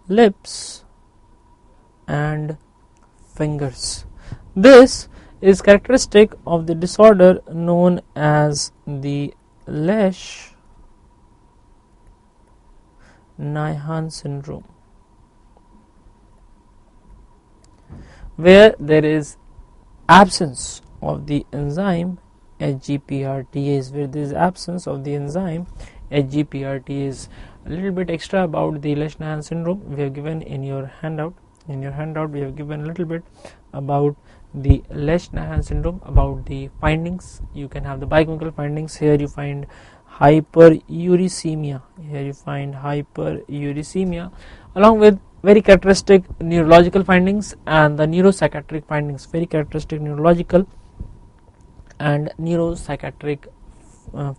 lips and fingers. This is characteristic of the disorder known as the Lesch-Nyhan syndrome, where there is absence of the enzyme HGPRTase, where there is absence of the enzyme HGPRTase. A little bit extra about the Lesch-Nyhan syndrome we have given in your handout. In your handout we have given a little bit about the Lesch-Nyhan syndrome, about the findings. You can have the biochemical findings. Here you find hyperuricemia. Here you find hyperuricemia along with very characteristic neurological findings and the neuropsychiatric findings. Very characteristic neurological and neuropsychiatric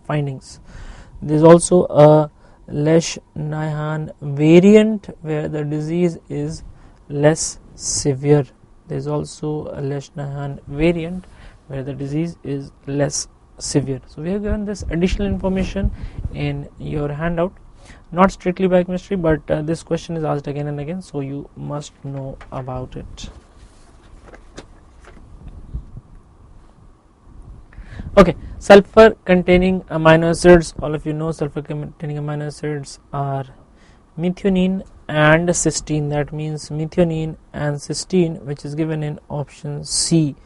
findings. There is also a Lesch-Nyhan variant where the disease is less severe. There is also a Lesch-Nyhan variant where the disease is less severe. So we have given this additional information in your handout, not strictly biochemistry, but this question is asked again and again, so you must know about it. Okay, sulfur containing amino acids. All of you know sulfur containing amino acids are methionine and cysteine. That means methionine and cysteine, which is given in option C.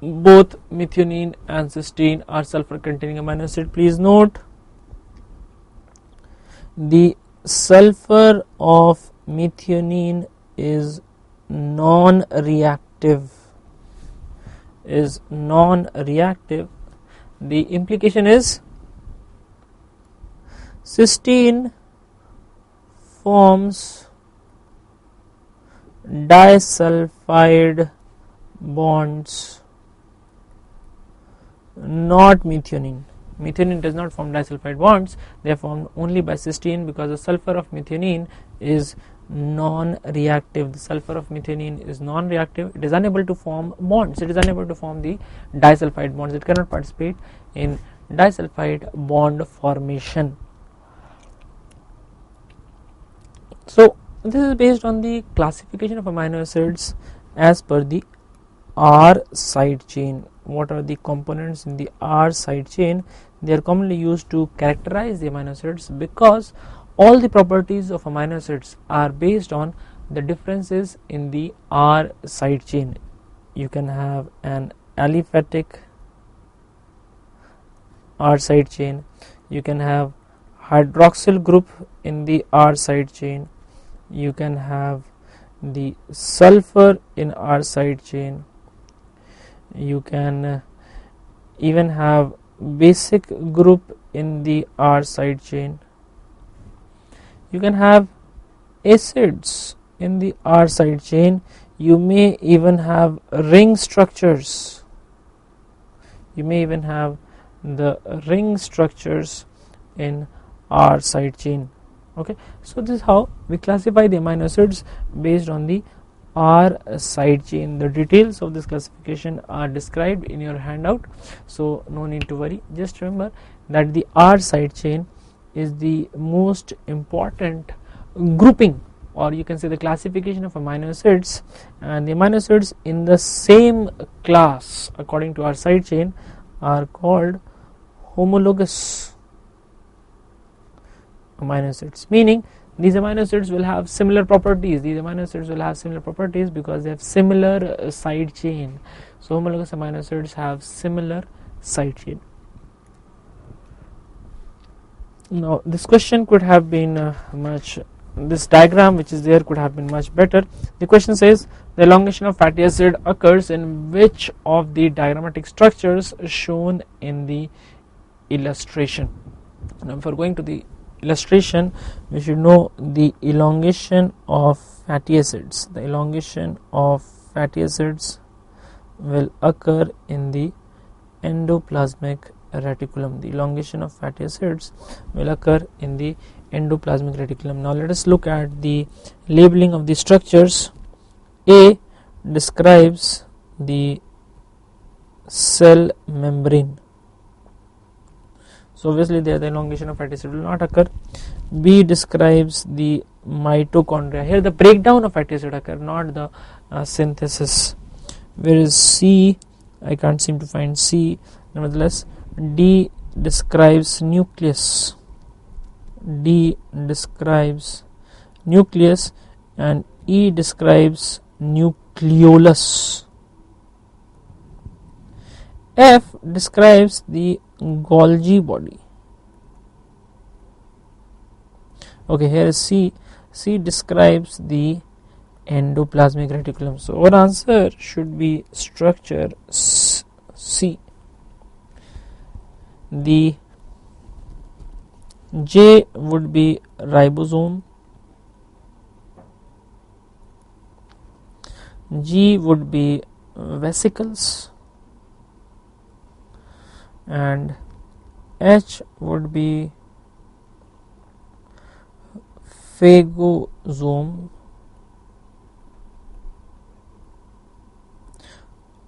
Both methionine and cysteine are sulfur containing amino acid. Please note, the sulfur of methionine is non-reactive. The implication is cysteine forms disulfide bonds, not methionine. Methionine does not form disulfide bonds, they are formed only by cysteine, because the sulfur of methionine is non-reactive. The sulfur of methionine is non-reactive. It is unable to form bonds. It is unable to form the disulfide bonds. It cannot participate in disulfide bond formation. So this is based on the classification of amino acids as per the R side chain. What are the components in the R side chain? They are commonly used to characterize the amino acids, because all the properties of amino acids are based on the differences in the R side chain. You can have an aliphatic R side chain, you can have hydroxyl group in the R side chain, you can have the sulfur in R side chain, you can even have basic group in the R side chain, you can have acids in the R side chain, you may even have ring structures, the ring structures in R side chain. Okay, so this is how we classify the amino acids based on the R side chain. The details of this classification are described in your handout, so no need to worry. Just remember that the R side chain is the most important grouping, or you can say the classification of amino acids, and the amino acids in the same class according to R side chain are called homologous amino acids, meaning these amino acids will have similar properties. Because they have similar side chain. So homologous amino acids have similar side chain. Now this question could have been this diagram which is there could have been much better. The question says the elongation of fatty acid occurs in which of the diagrammatic structures shown in the illustration. Now for going to the illustration, we should know the elongation of fatty acids. The elongation of fatty acids will occur in the endoplasmic reticulum. The elongation of fatty acids will occur in the endoplasmic reticulum. Now let us look at the labeling of the structures. A describes the cell membrane. So obviously there the elongation of fatty acid will not occur. B describes the mitochondria. Here the breakdown of fatty acid occur, not the synthesis. whereas C, I can't seem to find C. Nevertheless, D describes nucleus. D describes nucleus and E describes nucleolus. F describes the Golgi body. Okay, here is C. C describes the endoplasmic reticulum. So our answer should be structure C. The J would be ribosome. G would be vesicles, and H would be phagosome.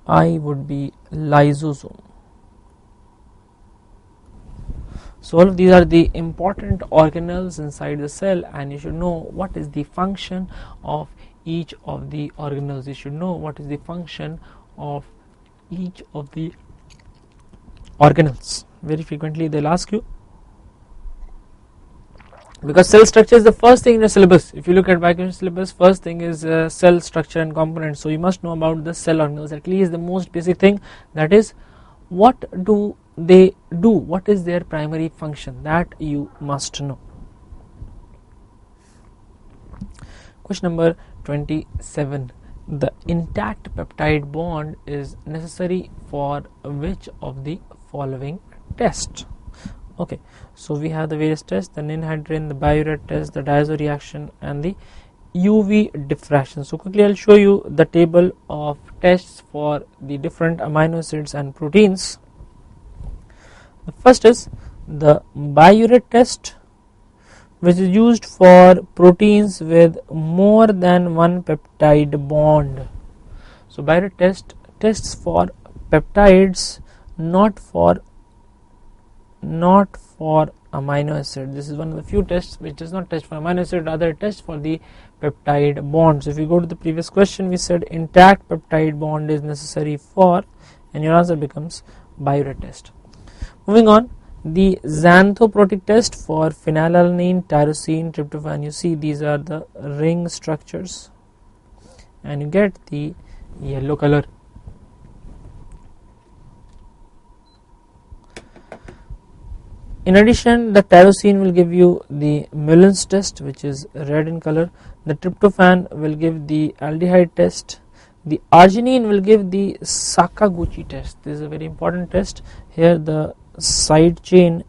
I would be lysosome. So all of these are the important organelles inside the cell, and you should know what is the function of each of the organelles. You should know what is the function of each of the organelles. Very frequently they'll ask you, because cell structure is the first thing in your syllabus. If you look at biochemistry syllabus, first thing is cell structure and components. So you must know about the cell organelles. At least the most basic thing, that is, what do they do, what is their primary function, that you must know. Question number 27. The intact peptide bond is necessary for which of the following test? Okay, so we have the various tests: the ninhydrin, the biuret test, the diazo reaction, and the UV diffraction. So quickly I'll show you the table of tests for the different amino acids and proteins. The first is the biuret test, which is used for proteins with more than one peptide bond. So biuret test tests for peptides, not for amino acid. This is one of the few tests which does not test for amino acid, rather it tests for the peptide bonds. So if you go to the previous question, we said intact peptide bond is necessary for, and your answer becomes biuret test. Moving on, the xanthoprotic test for phenylalanine, tyrosine, tryptophan. You see these are the ring structures, and you get the yellow color. In addition, the tyrosine will give you the Mullen's test, which is red in color. The tryptophan will give the aldehyde test. The arginine will give the Sakaguchi test. This is a very important test. Here the side chain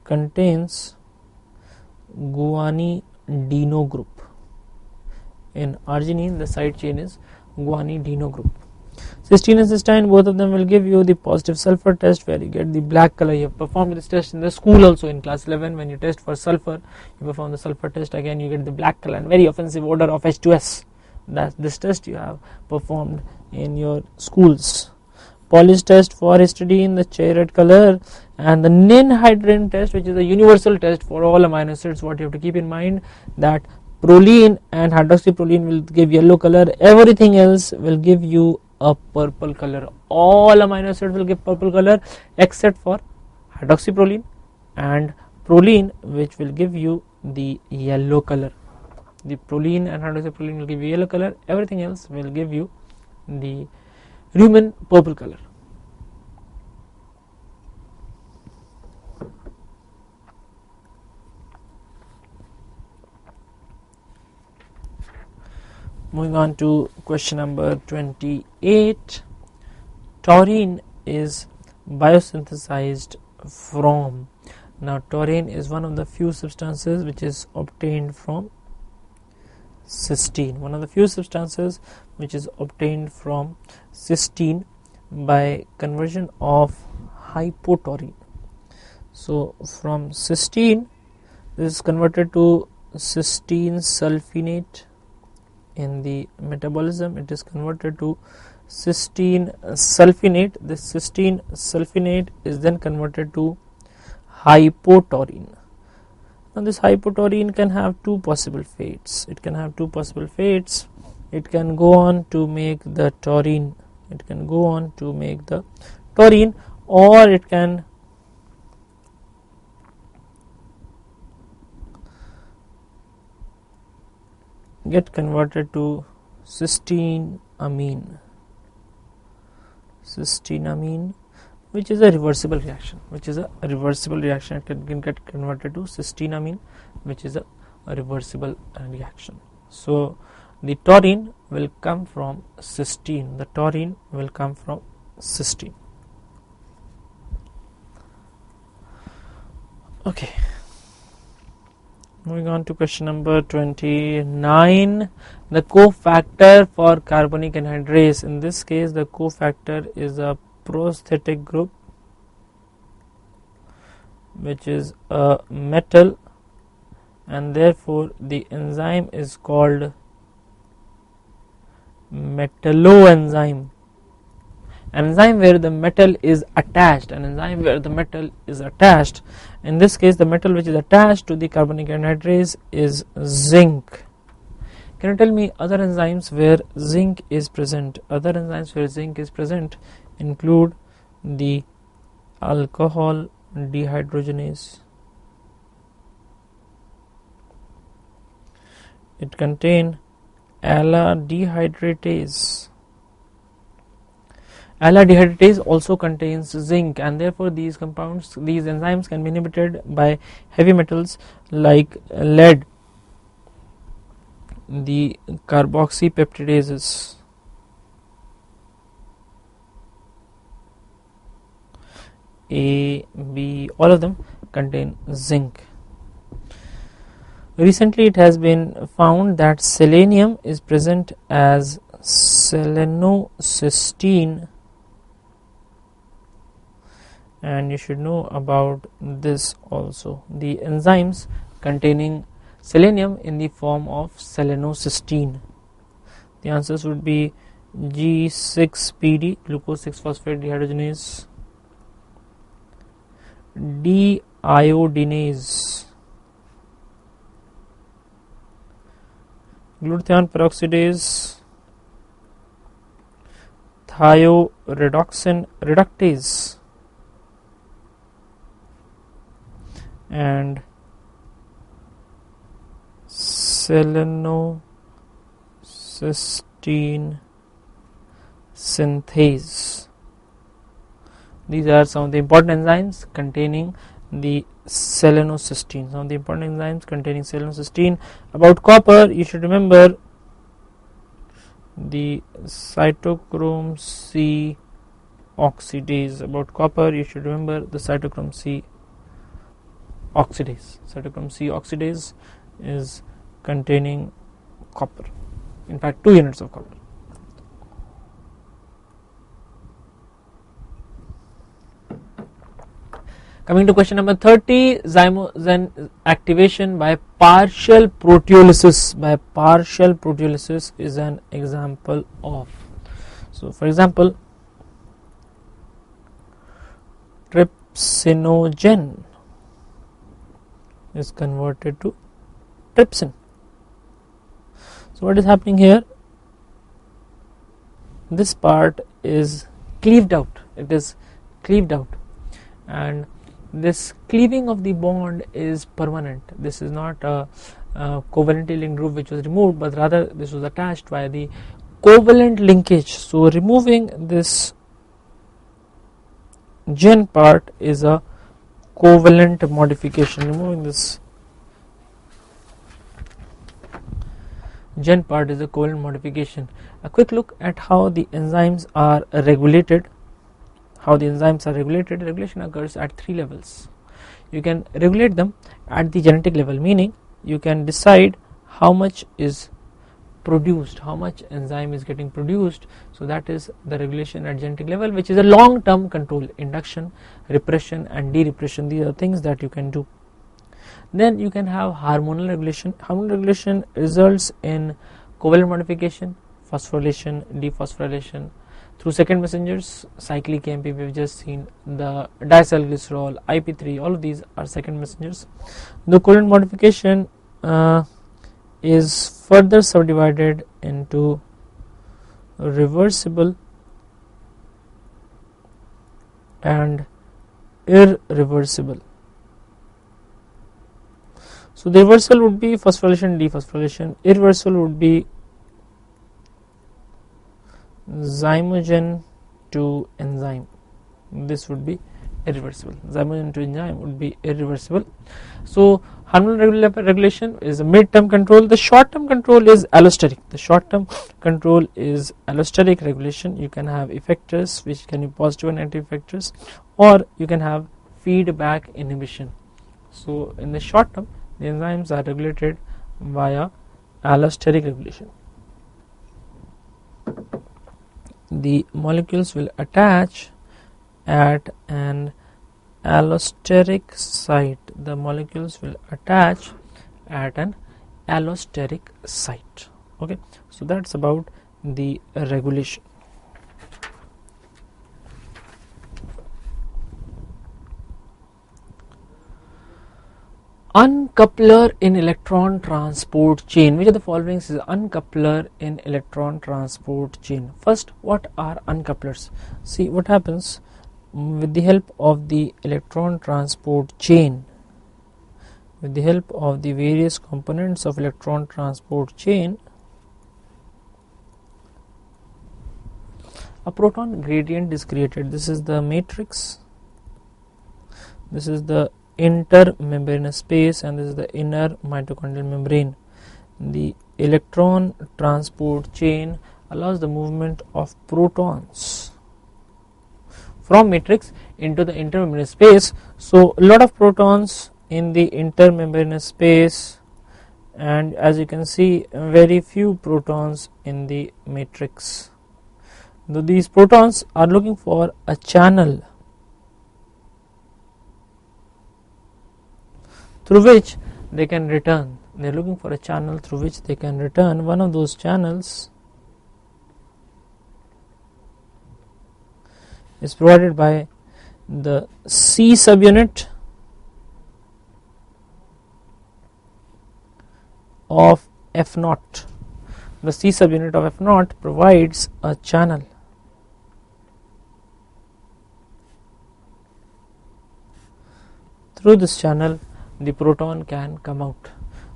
contains guanidino group. In arginine, the side chain is guanidino group. Cysteine and cysteine, both of them will give you the positive sulfur test, where you get the black color. You have performed this test in the school also in class 11. When you test for sulfur, you perform the sulfur test, again you get the black color and very offensive odor of H2S. That this test you have performed in your schools. Polish test for histidine, the cherry red color, and the ninhydrin test, which is a universal test for all amino acids. What you have to keep in mind, that proline and hydroxyproline will give yellow color, everything else will give you a purple color. All amino acids will give purple color except for hydroxyproline and proline, which will give you the yellow color. The proline and hydroxyproline will give you yellow color, everything else will give you the rumen purple color. Moving on to question number 28. Taurine is biosynthesized from. Now taurine is one of the few substances which is obtained from cysteine. One of the few substances which is obtained from cysteine by conversion of hypotaurine. So from cysteine, this is converted to cysteine sulfinate. In the metabolism, it is converted to cysteine sulfinate. This cysteine sulfinate is then converted to hypotaurine. Now this hypotaurine can have two possible fates. It can have two possible fates. It can go on to make the taurine it can go on to make the taurine, or it can get converted to cysteamine, which is a reversible reaction. It can get converted to cysteamine, which is a reversible reaction. So the taurine will come from cysteine. Okay. Moving on to question number 29. The cofactor for carbonic anhydrase. In this case, the cofactor is a prosthetic group, which is a metal, and therefore the enzyme is called metalloenzyme. An enzyme where the metal is attached. In this case, the metal which is attached to the carbonic anhydrase is zinc. Can you tell me other enzymes where zinc is present? Include the alcohol dehydrogenase. It contains aldehydatase. Aldehydatase also contains zinc, and therefore these enzymes can be inhibited by heavy metals like lead, the carboxypeptidases. A, B, all of them contain zinc. Recently it has been found that selenium is present as selenocysteine, and you should know about this also. The enzymes containing selenium in the form of selenocysteine. The answers would be G6PD, glucose 6-phosphate dehydrogenase, deiodinase, glutathione peroxidase, thioredoxin reductase, and selenocysteine synthase. These are some of the important enzymes containing the selenocysteine. About copper, you should remember the cytochrome C oxidase. Cytochrome C oxidase is containing copper, in fact 2 units of copper. Coming to question number 30, zymogen activation by partial proteolysis. Is an example of. So, for example, trypsinogen is converted to trypsin. So, what is happening here? This part is cleaved out. And this cleaving of the bond is permanent. This is not a covalently linked group which was removed, but rather this was attached by the covalent linkage. So removing this gen part is a covalent modification. A quick look at how the enzymes are regulated. Regulation occurs at 3 levels. You can regulate them at the genetic level, meaning you can decide how much is produced, how much enzyme is getting produced. So that is the regulation at genetic level, which is a long term control. Induction, repression and de-repression, these are things that you can do. Then you can have hormonal regulation. Hormonal regulation results in covalent modification, phosphorylation, dephosphorylation. Through second messengers, cyclic AMP, we have just seen the diacylglycerol, IP3, all of these are second messengers. The covalent modification is further subdivided into reversible and irreversible. So the reversal would be phosphorylation, dephosphorylation. Irreversible would be zymogen to enzyme. This would be irreversible. Zymogen to enzyme would be irreversible. So hormonal regulation is a mid-term control. The short-term control is allosteric. The short-term control is allosteric regulation. You can have effectors which can be positive and negative effectors, or you can have feedback inhibition. So in the short term, the enzymes are regulated via allosteric regulation. The molecules will attach at an allosteric site. The molecules will attach at an allosteric site. Okay, so that's about the regulation. Uncoupler in electron transport chain. Which of the following is uncoupler in electron transport chain? First, what are uncouplers? See what happens with the help of the electron transport chain. With the help of the various components of electron transport chain, a proton gradient is created. This is the matrix. This is the intermembranous space, and this is the inner mitochondrial membrane. The electron transport chain allows the movement of protons from matrix into the intermembranous space. So a lot of protons in the intermembranous space, and as you can see, very few protons in the matrix. Though these protons are looking for a channel through which they can return. They are looking for a channel through which they can return. One of those channels is provided by the C subunit of F0. The C subunit of F0 provides a channel. Through this channel, the proton can come out.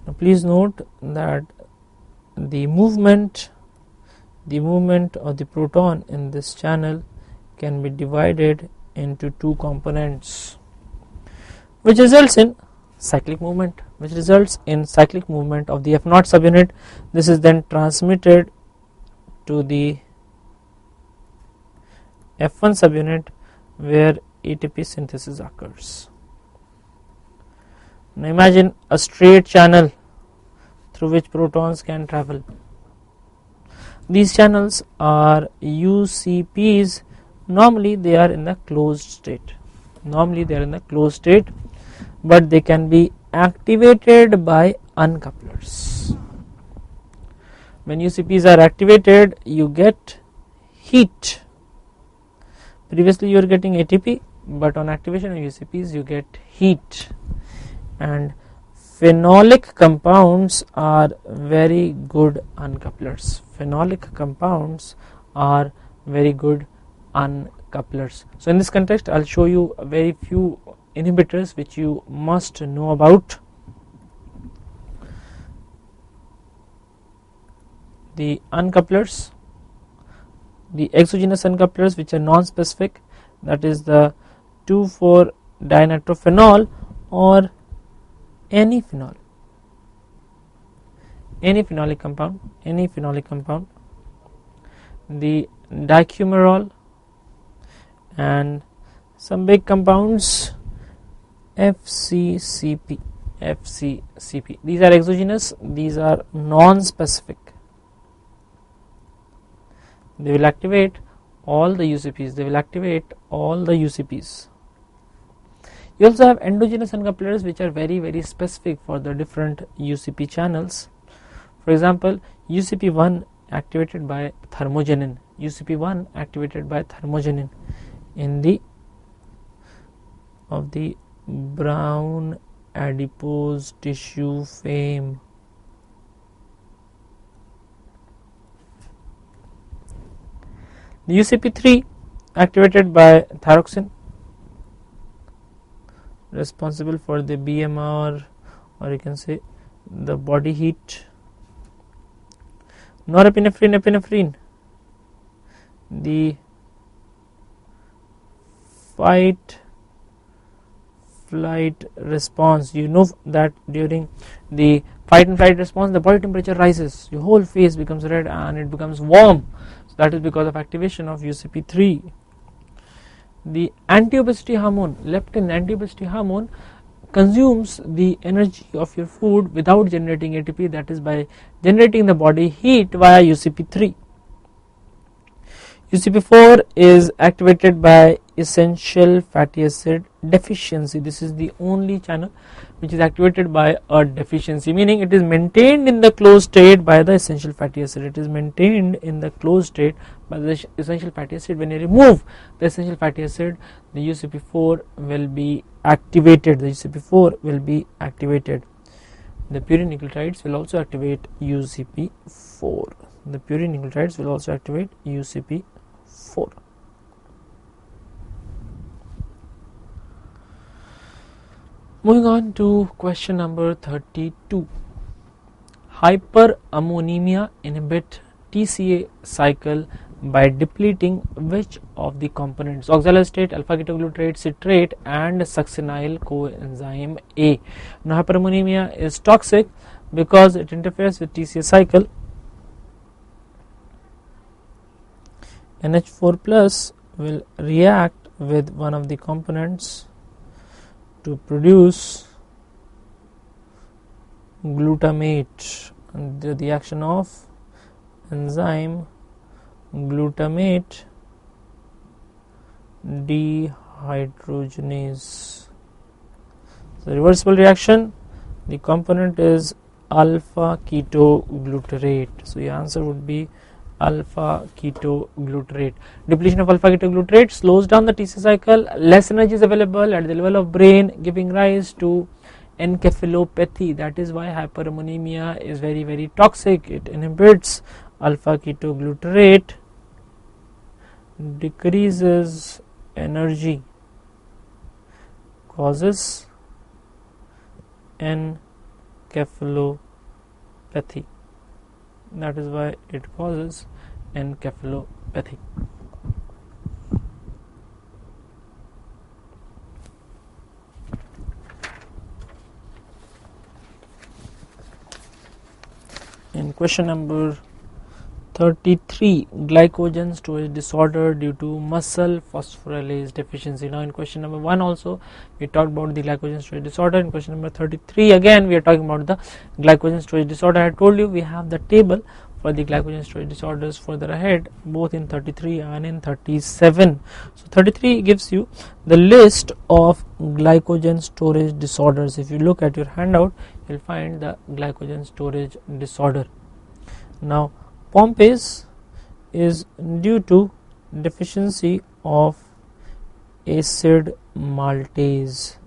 Now please note that the movement of the proton in this channel can be divided into two components, which results in cyclic movement. Of the F0 subunit. This is then transmitted to the F1 subunit, where ATP synthesis occurs. Now imagine a straight channel through which protons can travel. These channels are UCPs. Normally they are in the closed state. But they can be activated by uncouplers. When UCPs are activated, you get heat. Previously you are getting ATP, but on activation of UCPs you get heat. And phenolic compounds are very good uncouplers. So in this context, I'll show you a very few inhibitors which you must know about. The uncouplers, the exogenous uncouplers which are non-specific, that is the 2,4-dinitrophenol or any phenolic compound, the dicumarol, and some big compounds, FCCP. These are exogenous, these are non-specific. They will activate all the UCPs. You also have endogenous uncouplers which are very, very specific for the different UCP channels. For example, UCP1 activated by thermogenin. In the of the brown adipose tissue fame. The UCP3 activated by thyroxine. responsible for the BMR, or you can say the body heat. Norepinephrine, the fight flight response. You know that during the fight and flight response the body temperature rises, your whole face becomes red and it becomes warm, so that is because of activation of UCP3. The anti-obesity hormone, leptin anti-obesity hormone, consumes the energy of your food without generating ATP, that is by generating the body heat via UCP3. UCP4 is activated by essential fatty acid deficiency. This is the only channel which is activated by a deficiency, meaning it is maintained in the closed state by the essential fatty acid. It is maintained in the closed state by the essential fatty acid. When you remove the essential fatty acid, the UCP4 will be activated. The UCP4 will be activated. The purine nucleotides will also activate UCP4. The purine nucleotides will also activate UCP4. Moving on to question number 32. Hyperammonemia inhibit TCA cycle by depleting which of the components? Oxalostate, alpha-ketoglutarate, citrate and succinyl coenzyme A. Now hyperammonemia is toxic because it interferes with TCA cycle. NH4 plus will react with one of the components to produce glutamate, and the action of enzyme glutamate dehydrogenase. So reversible reaction, the component is alpha ketoglutarate. So your answer would be alpha ketoglutarate. Depletion of alpha ketoglutarate slows down the TCA cycle, less energy is available at the level of brain, giving rise to encephalopathy. That is why hyperammonemia is very, very toxic. It inhibits alpha ketoglutarate, decreases energy, causes encephalopathy. That is why it causes encephalopathy. In question number 33, glycogen storage disorder due to muscle phosphorylase deficiency. Now in question number 1 also we talked about the glycogen storage disorder. In question number 33 again we are talking about the glycogen storage disorder. I told you we have the table for the glycogen storage disorders further ahead, both in 33 and in 37. So 33 gives you the list of glycogen storage disorders. If you look at your handout, you will find the glycogen storage disorder. Now Pompey's is due to deficiency of acid maltase.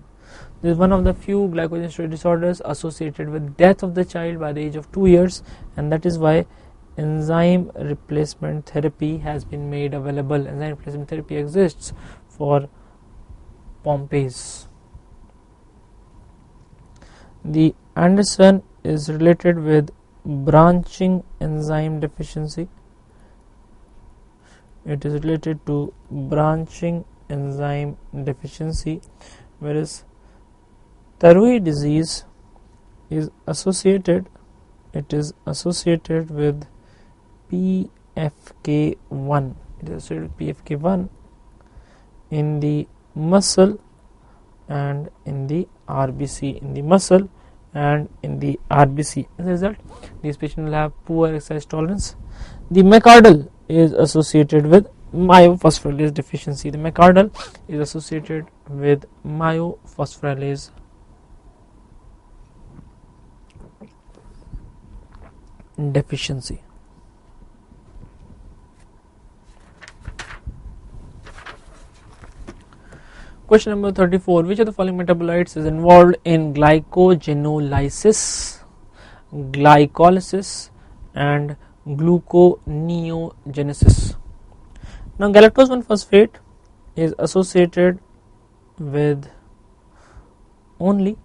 This is one of the few glycogen storage disorders associated with death of the child by the age of 2 years, and that is why enzyme replacement therapy has been made available. Enzyme replacement therapy exists for Pompey's. The Anderson is related with branching enzyme deficiency. It is related to branching enzyme deficiency, whereas Tarui disease is associated, it is associated with PFK1. It is associated with PFK1 in the muscle and in the RBC, in the muscle and in the RBC. As a result, these patients will have poor exercise tolerance. The McArdle is associated with myophosphorylase deficiency. The McArdle is associated with myophosphorylase deficiency. Question number 34. Which of the following metabolites is involved in glycogenolysis, glycolysis and gluconeogenesis? Now galactose 1 phosphate is associated with only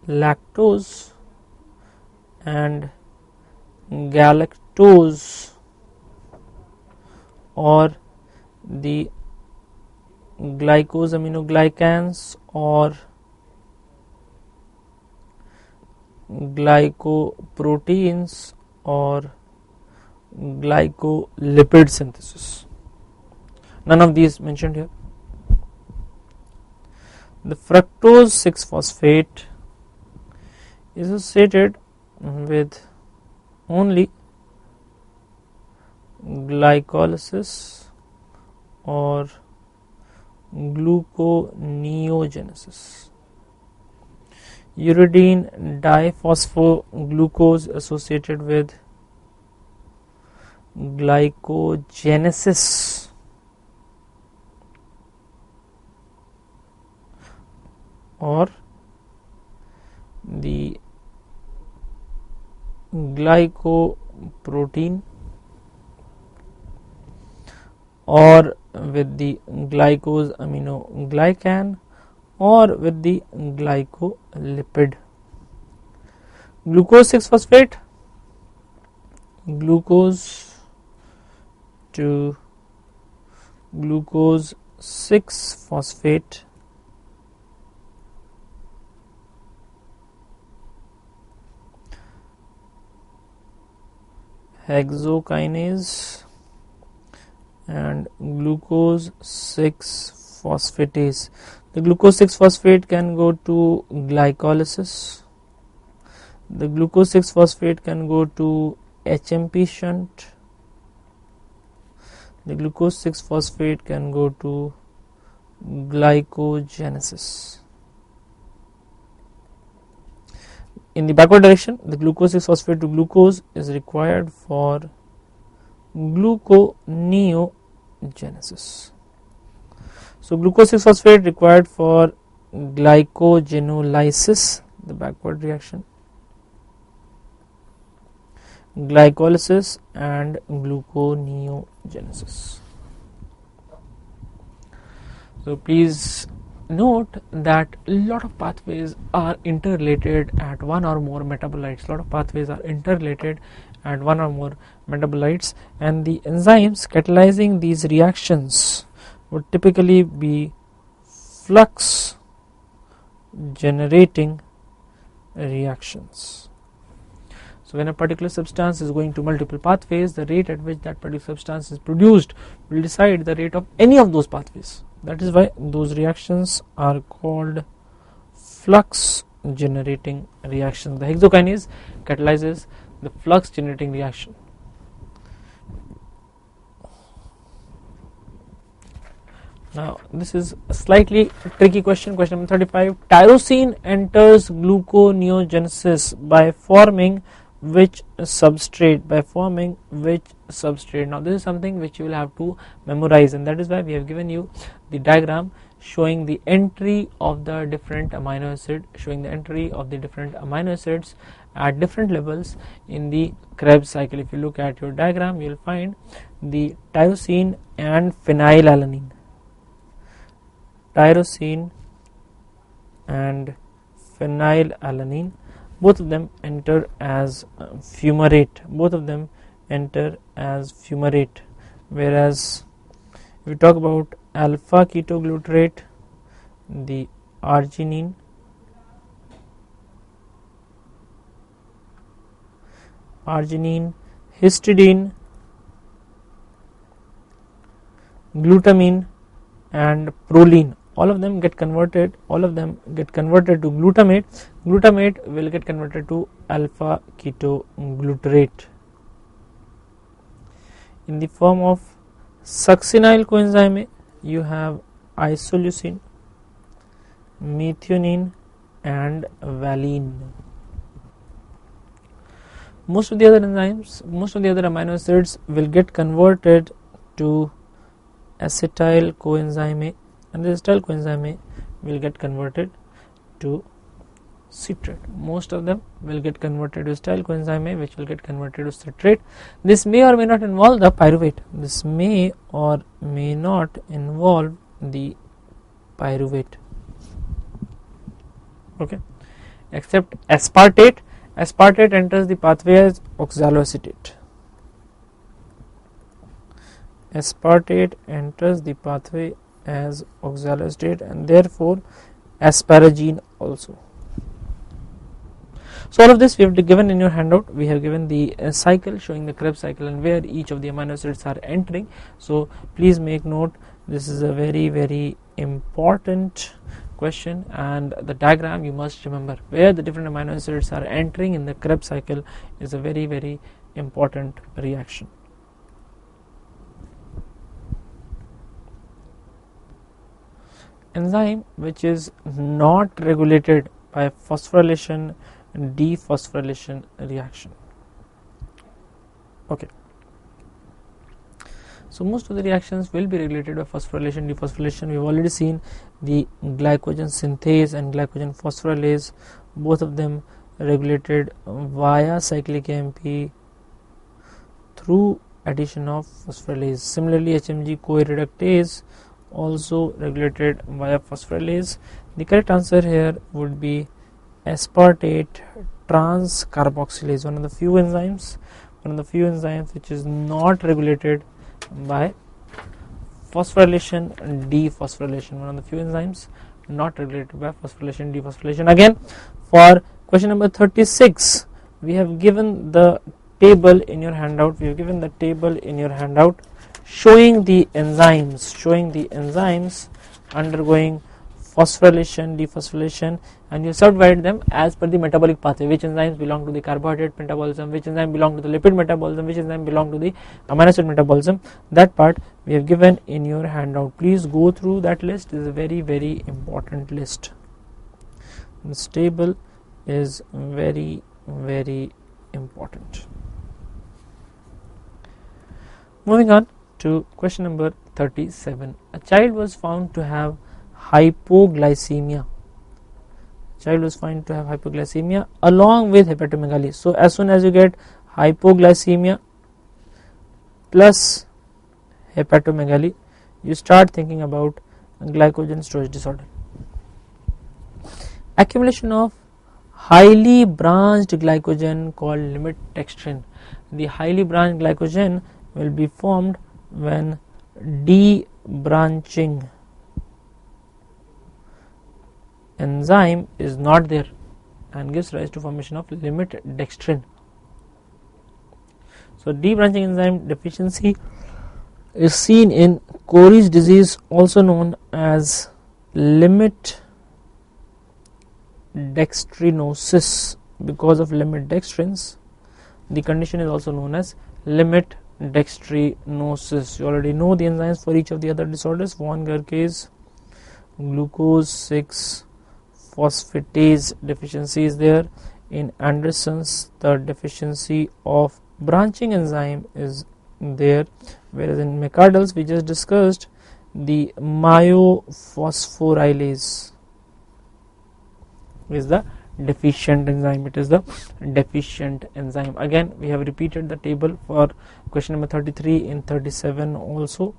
lactose and galactose, or the glycosaminoglycans or glycoproteins or glycolipid synthesis. None of these mentioned here. The fructose 6-phosphate is associated with only glycolysis or gluconeogenesis. Uridine diphosphoglucose associated with glycogenesis or the glycoprotein or with the glycosaminoglycan or with the glycolipid. Glucose 6-phosphate, glucose to glucose 6-phosphate, hexokinase and glucose 6-phosphatase. The glucose 6-phosphate can go to glycolysis. The glucose 6-phosphate can go to HMP shunt. The glucose 6-phosphate can go to glycogenesis. In the backward direction, the glucose 6-phosphate to glucose is required for gluconeogenesis. So glucose 6-phosphate required for glycogenolysis, the backward reaction, glycolysis and gluconeogenesis. So please note that a lot of pathways are interrelated at one or more metabolites. And the enzymes catalyzing these reactions would typically be flux generating reactions. So when a particular substance is going to multiple pathways, the rate at which that particular substance is produced will decide the rate of any of those pathways. That is why those reactions are called flux generating reactions. The hexokinase catalyzes the flux generating reaction. Now this is a slightly tricky question. Question number 35. Tyrosine enters gluconeogenesis by forming which substrate? Now this is something which you will have to memorize, and that is why we have given you the diagram showing the entry of the different amino acids at different levels in the Krebs cycle. If you look at your diagram, you will find the tyrosine and phenylalanine. Both of them enter as fumarate. Whereas if we talk about alpha ketoglutarate, the arginine, histidine, glutamine and proline, all of them get converted to glutamate. Glutamate will get converted to alpha ketoglutarate. In the form of succinyl coenzyme, you have isoleucine, methionine and valine. Most of the other amino acids will get converted to acetyl coenzyme, and the acetyl coenzyme will get converted to citrate. Most of them will get converted to acetyl coenzyme, which will get converted to citrate. This may or may not involve the pyruvate. Okay, except aspartate. Aspartate enters the pathway as oxaloacetate. Aspartate enters the pathway as oxaloacetate and therefore asparagine also. So all of this we have given in your handout. We have given the cycle, showing the Krebs cycle and where each of the amino acids are entering. So please make note, this is a very important question, and the diagram you must remember where the different amino acids are entering in the Krebs cycle is a very important reaction. Enzyme which is not regulated by phosphorylation dephosphorylation reaction. Okay, so most of the reactions will be regulated by phosphorylation dephosphorylation. We have already seen the glycogen synthase and glycogen phosphorylase, both of them regulated via cyclic AMP through addition of phosphorylase. Similarly, HMG CoA reductase also regulated via phosphorylase. The correct answer here would be aspartate transcarboxylase, one of the few enzymes which is not regulated by phosphorylation and dephosphorylation, one of the few enzymes not regulated by phosphorylation dephosphorylation. Again, for question number 36, we have given the table in your handout. Showing the enzymes undergoing phosphorylation dephosphorylation, and you subdivide them as per the metabolic pathway, which enzymes belong to the carbohydrate metabolism, which enzyme belong to the lipid metabolism, which enzyme belong to the amino acid metabolism. That part we have given in your handout. Please go through that list. It is a very important list. This table is very important. Moving on to question number 37. A child was found to have hypoglycemia. Along with hepatomegaly. So as soon as you get hypoglycemia plus hepatomegaly, you start thinking about glycogen storage disorder. Accumulation of highly branched glycogen called limit dextrin. The highly branched glycogen will be formed when debranching enzyme is not there and gives rise to formation of limit dextrin. So debranching enzyme deficiency is seen in Cory's disease, also known as limit dextrinosis. Because of limit dextrins, the condition is also known as limit dextrinosis. You already know the enzymes for each of the other disorders. Von Gerke's glucose 6 phosphatase deficiency is there. In Anderson's, the deficiency of branching enzyme is there, whereas in McArdle's we just discussed the myophosphorylase is the deficient enzyme. It is the deficient enzyme. Again, we have repeated the table for question number 33 in 37 also.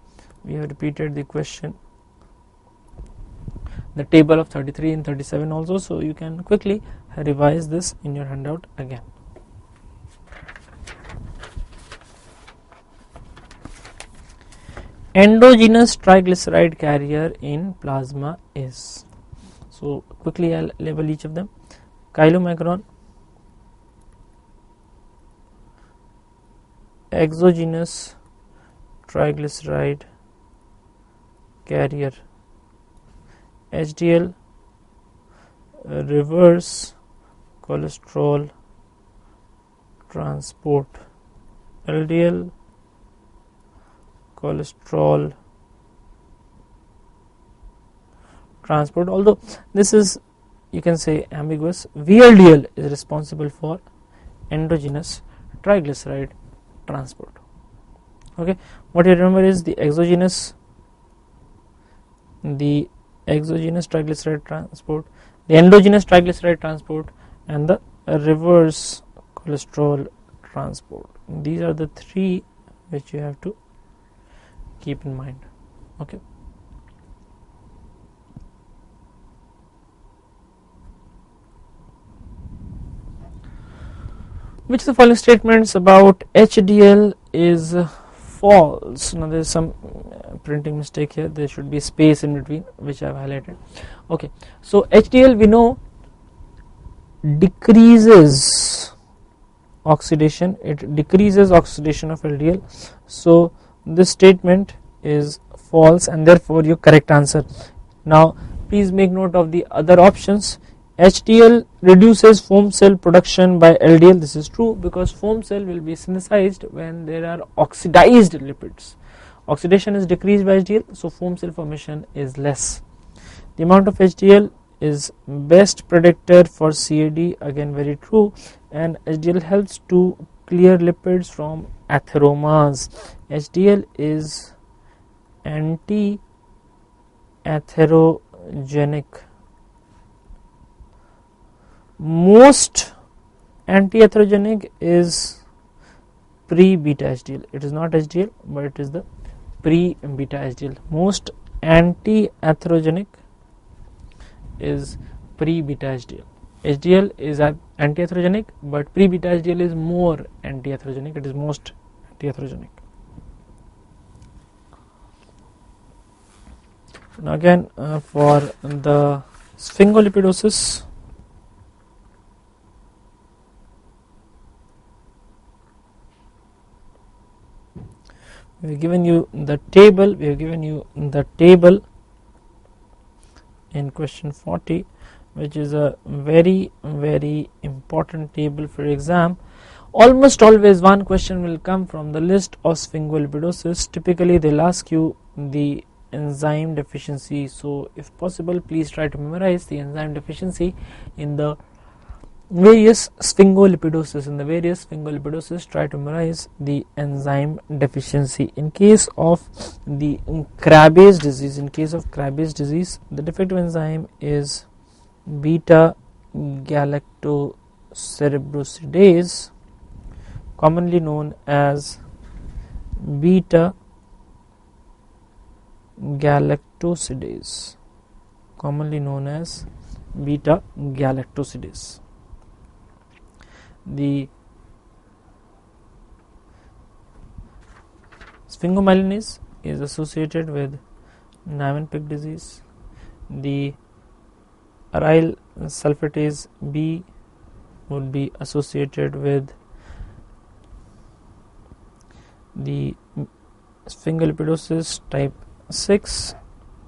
We have repeated the table of 33 and 37 also, so you can quickly revise this in your handout again. Endogenous triglyceride carrier in plasma is. So quickly I'll label each of them. Chylomicron, exogenous triglyceride carrier, HDL, reverse cholesterol transport, LDL, cholesterol transport. Although this is, you can say, ambiguous, VLDL is responsible for endogenous triglyceride transport. Okay, what you remember is the exogenous triglyceride transport, the endogenous triglyceride transport, and the reverse cholesterol transport. These are the three which you have to keep in mind. Okay. Which of the following statements about HDL is false? Now there is some printing mistake here, there should be space in between, which I have highlighted. Okay, so HDL we know decreases oxidation, it decreases oxidation of LDL, so this statement is false and therefore your correct answer. Now please make note of the other options. HDL reduces foam cell production by LDL. This is true because foam cell will be synthesized when there are oxidized lipids. Oxidation is decreased by HDL, so foam cell formation is less. The amount of HDL is best predictor for CAD, again very true, and HDL helps to clear lipids from atheromas. HDL is anti-atherogenic. Most anti-atherogenic is pre-beta HDL. It is not HDL, but it is the pre-beta HDL. Most anti-atherogenic is pre-beta HDL. HDL is anti-atherogenic, but pre-beta HDL is more anti-atherogenic. It is most anti-atherogenic. Now again, for the sphingolipidosis, we have given you the table. In question 40, which is a very important table for exam. Almost always one question will come from the list of sphingolipidosis. Typically they will ask you the enzyme deficiency, so if possible please try to memorize the enzyme deficiency in the various sphingolipidosis. Try to memorize the enzyme deficiency. In case of the Krabbe's disease, the defective enzyme is beta galactocerebrosidase, commonly known as beta galactosidase. The sphingomyelinase is associated with Niemann-Pick disease. The aryl sulfatase B would be associated with the sphingolipidosis type 6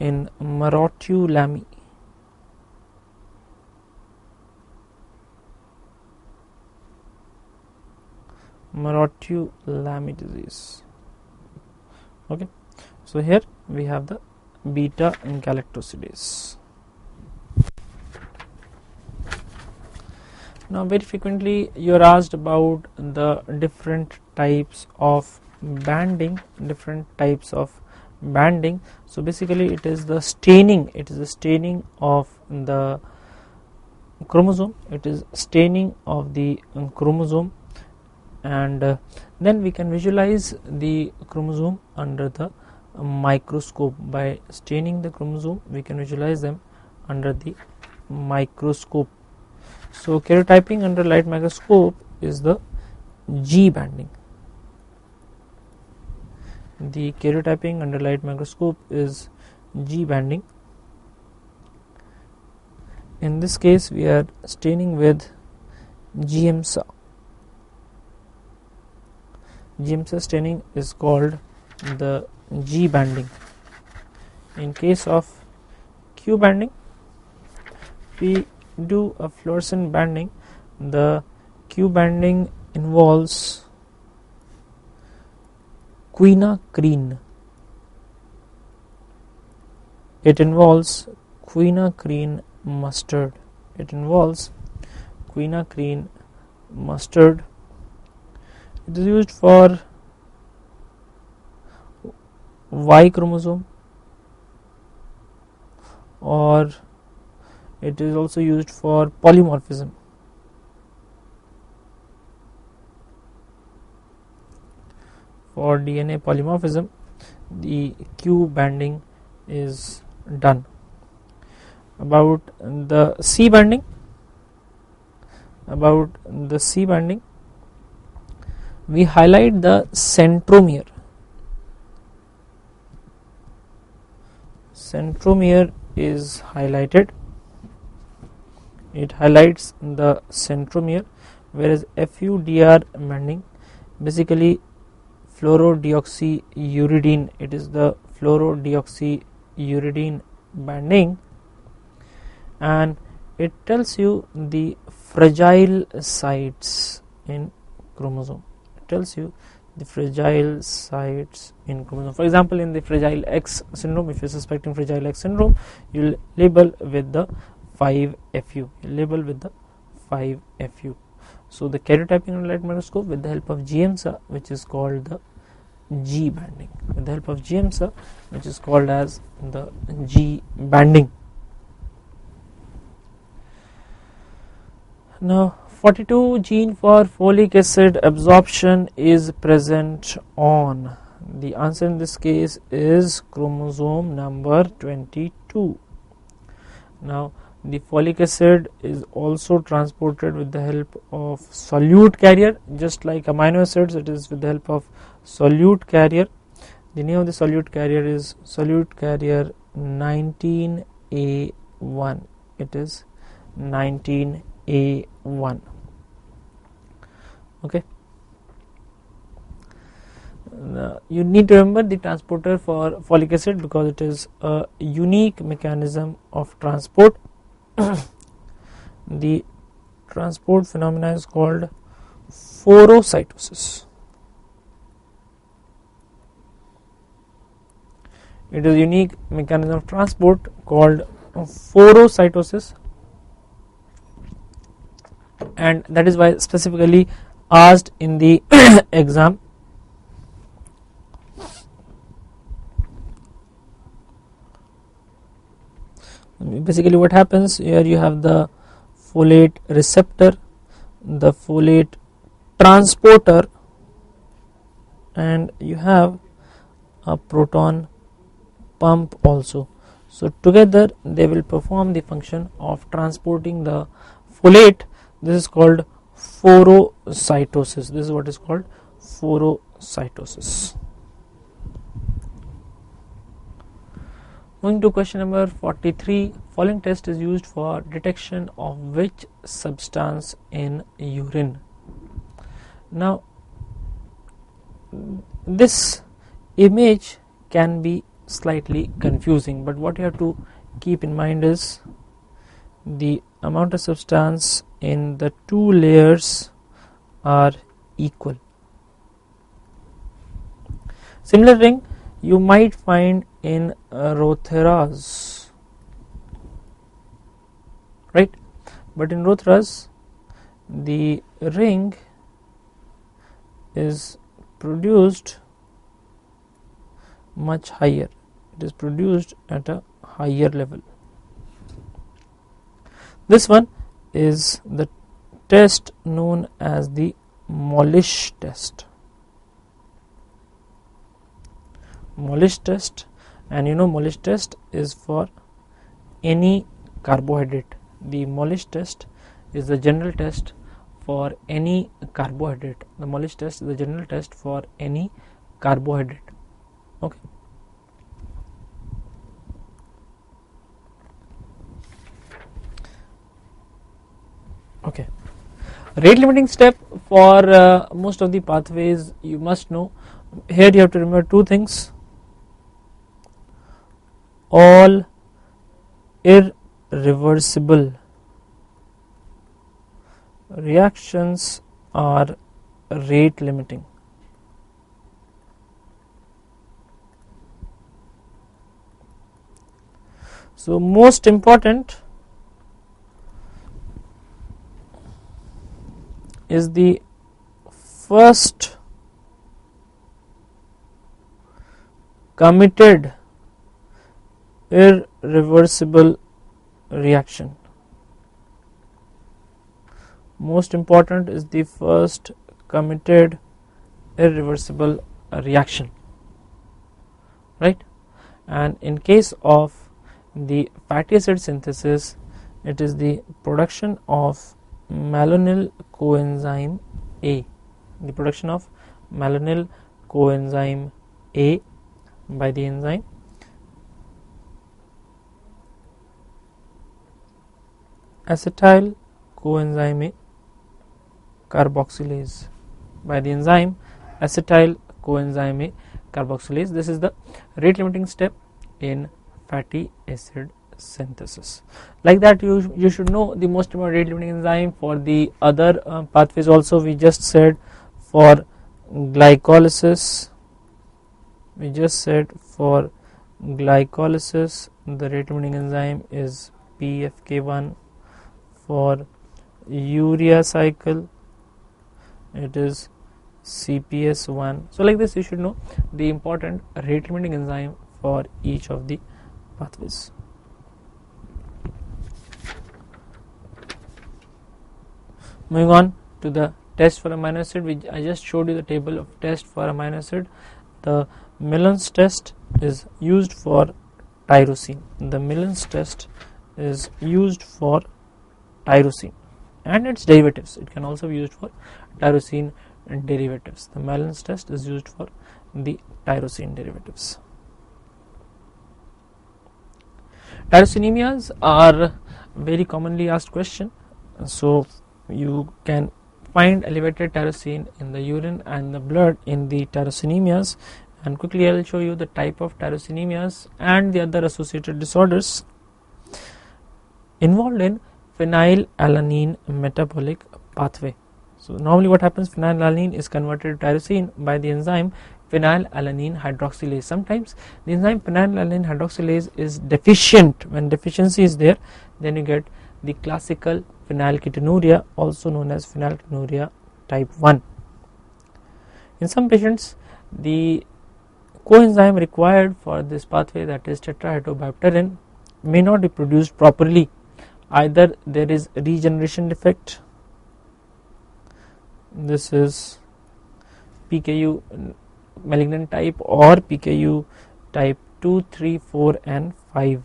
in Marottu-Lamy. Marottu-Lamy disease. Okay, so here we have the beta galactosidase. Now very frequently you are asked about the different types of banding. So basically it is the staining of the chromosome. And then we can visualize the chromosome under the microscope. By staining the chromosome we can visualize them under the microscope. So karyotyping under light microscope is the G banding. The karyotyping under light microscope is G banding. In this case we are staining with GMSA. GMSA staining is called the G banding. In case of Q banding, we do a fluorescent banding. The Q banding involves quinacrine. It involves quinacrine mustard. It is used for Y chromosome, or it is also used for polymorphism. For DNA polymorphism, the Q banding is done. About the C banding, we highlight the centromere. Centromere is highlighted. It highlights the centromere, whereas FUDR binding, basically fluorodeoxyuridine, it is the fluorodeoxyuridine binding, and it tells you the fragile sites in chromosome. It tells you the fragile sites in chromosome. For example, in the Fragile X syndrome, if you are suspecting Fragile X syndrome, you will label with the 5FU. So the karyotyping under light microscope with the help of GMSA, which is called the G banding. With the help of GMSA, which is called as the G banding. Now, 42 gene for folic acid absorption is present on. The answer in this case is chromosome number 22. Now, the folic acid is also transported with the help of solute carrier, just like amino acids. It is with the help of solute carrier. The name of the solute carrier is solute carrier 19A1. It is 19A1. Okay. You need to remember the transporter for folic acid because it is a unique mechanism of transport. The transport phenomena is called photocytosis. It is a unique mechanism of transport called photocytosis, and that is why specifically asked in the exam. Basically what happens here, you have the folate receptor, the folate transporter, and you have a proton pump also. So together they will perform the function of transporting the folate. This is called photocytosis. This is what is called photocytosis. Moving to question number 43, following test is used for detection of which substance in urine. Now, this image can be slightly confusing, but what you have to keep in mind is the amount of substance in the two layers are equal. Similar ring you might find in Rotheras, right? But in Rotheras, the ring is produced much higher. It is produced at a higher level. This one is the test known as the Molish test. Molish test, and you know Molish test is for any carbohydrate. The Molish test is the general test for any carbohydrate. The Molish test is the general test for any carbohydrate. Okay. Okay. Rate limiting step for most of the pathways you must know. Here you have to remember two things. All irreversible reactions are rate limiting. So most important is the first committed irreversible reaction. Most important is the first committed irreversible reaction, right? And in case of the fatty acid synthesis, it is the production of malonyl coenzyme A. The production of malonyl coenzyme A by the enzyme, acetyl coenzyme A carboxylase by the enzyme acetyl coenzyme A carboxylase. This is the rate limiting step in fatty acid synthesis. Like that, you should know the most important rate limiting enzyme for the other pathways also. We just said for glycolysis, the rate limiting enzyme is PFK1. For urea cycle, it is CPS1. So like this, you should know the important rate limiting enzyme for each of the pathways. Moving on to the test for amino acid, I just showed you the table of test for amino acid. The Millen's test is used for tyrosine. And its derivatives. It can also be used for tyrosine derivatives. The Millen's test is used for the tyrosine derivatives. Tyrosinemias are very commonly asked question. So you can find elevated tyrosine in the urine and the blood in the tyrosinemias, and quickly I will show you the type of tyrosinemias and the other associated disorders involved in phenylalanine metabolic pathway. So normally what happens, phenylalanine is converted to tyrosine by the enzyme phenylalanine hydroxylase. Sometimes the enzyme phenylalanine hydroxylase is deficient. When deficiency is there, then you get the classical phenylketonuria, also known as phenylketonuria type 1. In some patients, the coenzyme required for this pathway, that is tetrahydrobiopterin, may not be produced properly. Either there is regeneration defect, this is PKU malignant type or PKU type 2, 3, 4 and 5.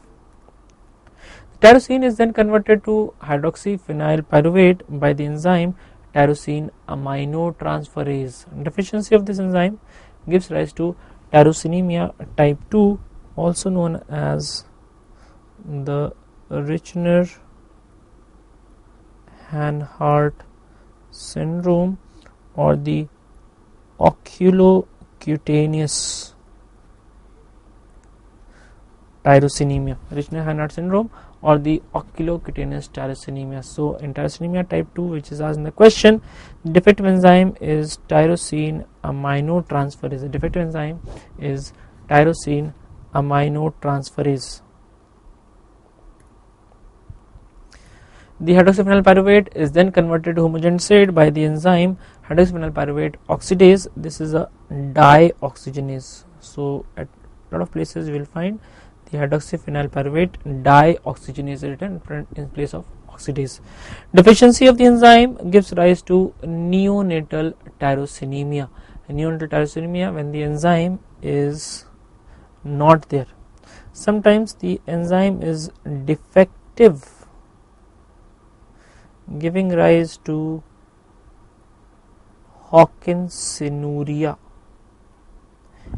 Tyrosine is then converted to hydroxyphenylpyruvate by the enzyme tyrosine aminotransferase. Deficiency of this enzyme gives rise to tyrosinemia type 2, also known as the Richner-Hanhart syndrome or the oculocutaneous tyrosinemia. Richner-Hanhart syndrome or the oculocutaneous tyrosinemia. So in tyrosinemia type 2, which is asked in the question, the defective enzyme is tyrosine aminotransferase. The defective enzyme is tyrosine aminotransferase. The hydroxyphenylpyruvate is then converted to homogeneous by the enzyme hydroxyphenylpyruvate oxidase. This is a dioxygenase. So at a lot of places you will find the hydroxyphenylpyruvate dioxygenase written in place of oxidase. Deficiency of the enzyme gives rise to neonatal tyrosinemia. Neonatal tyrosinemia, when the enzyme is not there. Sometimes the enzyme is defective, giving rise to Hawkinsinuria.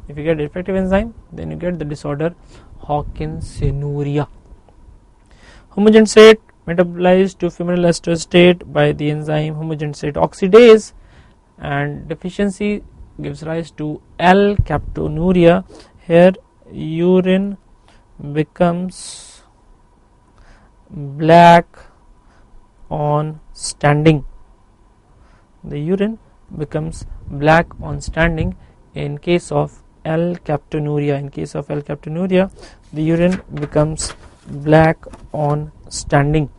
If you get defective enzyme, then you get the disorder Hawkinsinuria. Homogeneous metabolized to femoral ester state by the enzyme homogeneous oxidase, and deficiency gives rise to L-captonuria. Here urine becomes black on standing. The urine becomes black on standing in case of L-captonuria. In case of L-captonuria, the urine becomes black on standing.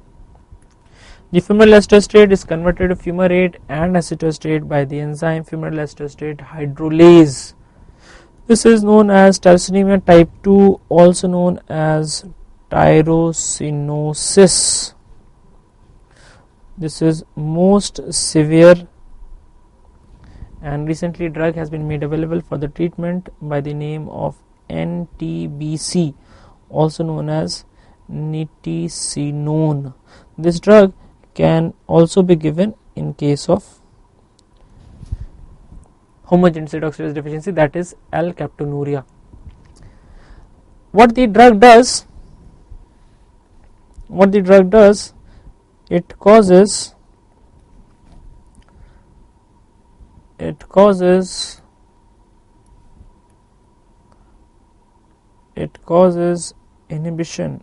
The femoral ester state is converted to fumarate and acetoacetate by the enzyme femoral acetoacetate hydrolase. This is known as tyrosinemia type 2, also known as tyrosinosis. This is most severe, and recently drug has been made available for the treatment by the name of NTBC, also known as nitisinone. This drug can also be given in case of homogeneous oxidase deficiency, that is L-captonuria. What the drug does, it causes inhibition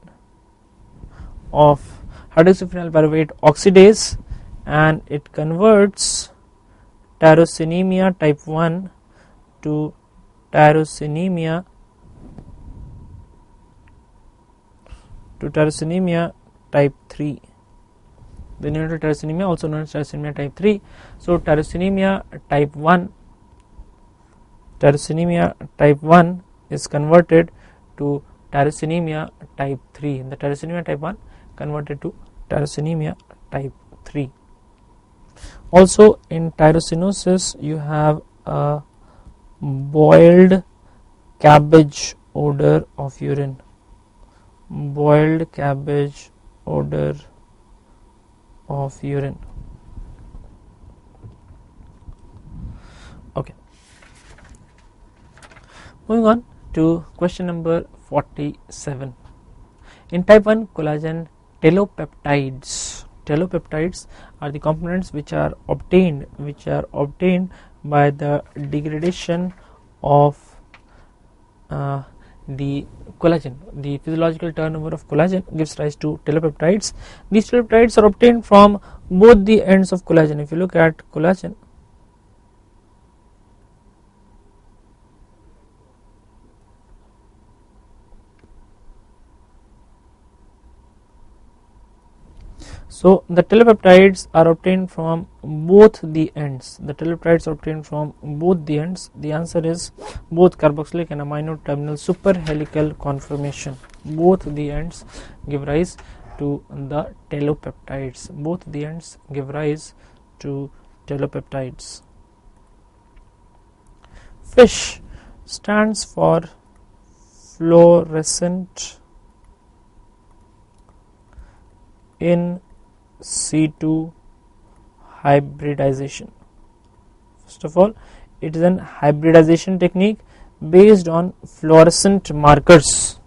of hydroxyphenyl pyruvate oxidase, and it converts tyrosinemia type 1 to tyrosinemia type 3, the neonatal tyrosinemia, also known as tyrosinemia type 3. So tyrosinemia type 1 is converted to tyrosinemia type 3, the tyrosinemia type 1 converted to tyrosinemia type 3. Also in tyrosinosis you have a boiled cabbage odor of urine, Okay, moving on to question number 47. In type 1 collagen, telopeptides are the components which are obtained by the degradation of the collagen. The physiological turnover of collagen gives rise to telopeptides. These telopeptides are obtained from both the ends of collagen. If you look at collagen, so the telopeptides are obtained from both the ends. The answer is both carboxylic and amino terminal superhelical conformation. Both the ends give rise to the telopeptides. Fish stands for fluorescent in situ hybridization. First of all, it is an hybridization technique based on fluorescent markers.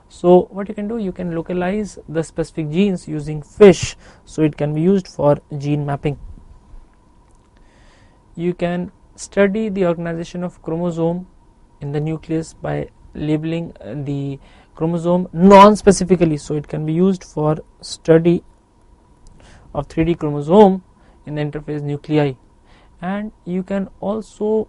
So what you can do, you can localize the specific genes using fish, so it can be used for gene mapping. You can study the organization of chromosome in the nucleus by labeling the chromosome non-specifically, so it can be used for study of 3D chromosome in the interphase nuclei. And you can also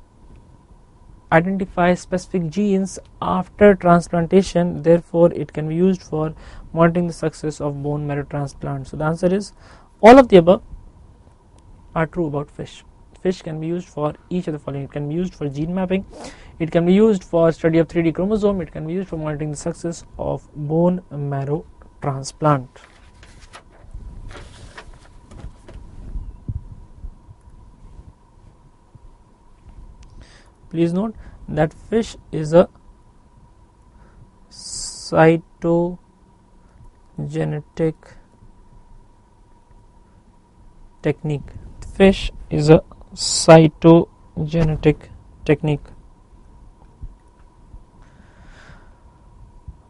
identify specific genes after transplantation, therefore it can be used for monitoring the success of bone marrow transplant. So the answer is all of the above are true about fish. Fish can be used for each of the following. It can be used for gene mapping, it can be used for study of 3D chromosome, it can be used for monitoring the success of bone marrow transplant. Please note that fish is a cytogenetic technique. Fish is a cytogenetic technique.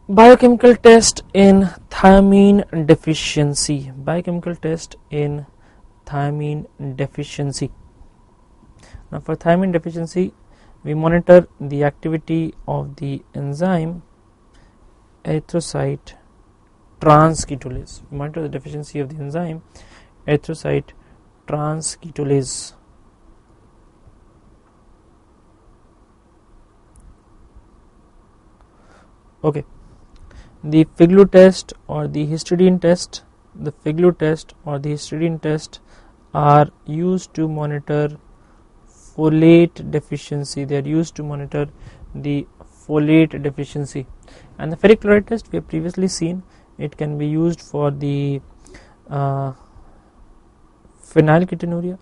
Biochemical test in thiamine deficiency. Now for thiamine deficiency, we monitor the activity of the enzyme erythrocyte transketolase. We monitor the deficiency of the enzyme erythrocyte transketolase. Okay, the Figlu test or the histidine test, are used to monitor folate deficiency. They are used to monitor the folate deficiency. And the ferric chloride test we have previously seen. It can be used for the phenylketonuria.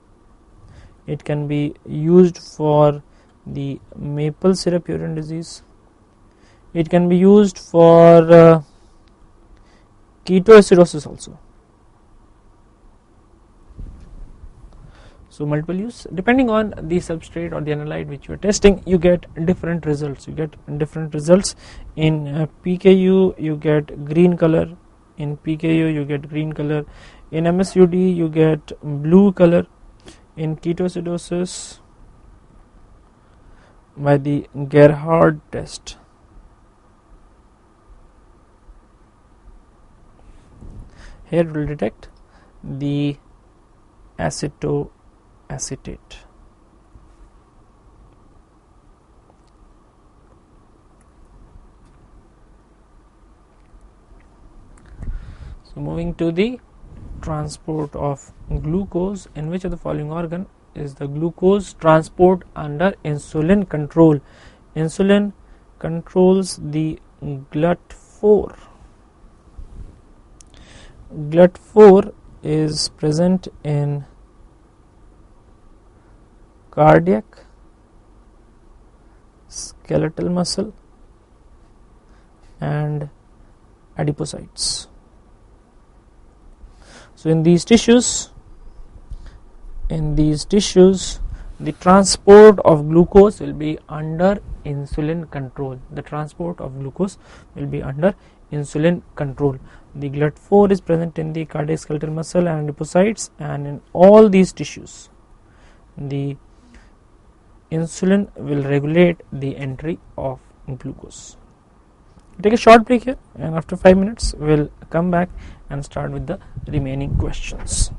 It can be used for the maple syrup urine disease. It can be used for ketoacidosis also. So multiple use, depending on the substrate or the analyte which you are testing, you get different results. In PKU you get green color, in PKU you get green color, in MSUD you get blue color, in ketoacidosis by the Gerhardt test here it will detect the acetoacetate. So moving to the transport of glucose, in which of the following organ is the glucose transport under insulin control? Insulin controls the GLUT4. GLUT4 is present in cardiac, skeletal muscle and adipocytes. So in these tissues the transport of glucose will be under insulin control. The GLUT4 is present in the cardiac, skeletal muscle and adipocytes, and in all these tissues the insulin will regulate the entry of glucose. Take a short break here, and after 5 minutes we'll come back and start with the remaining questions.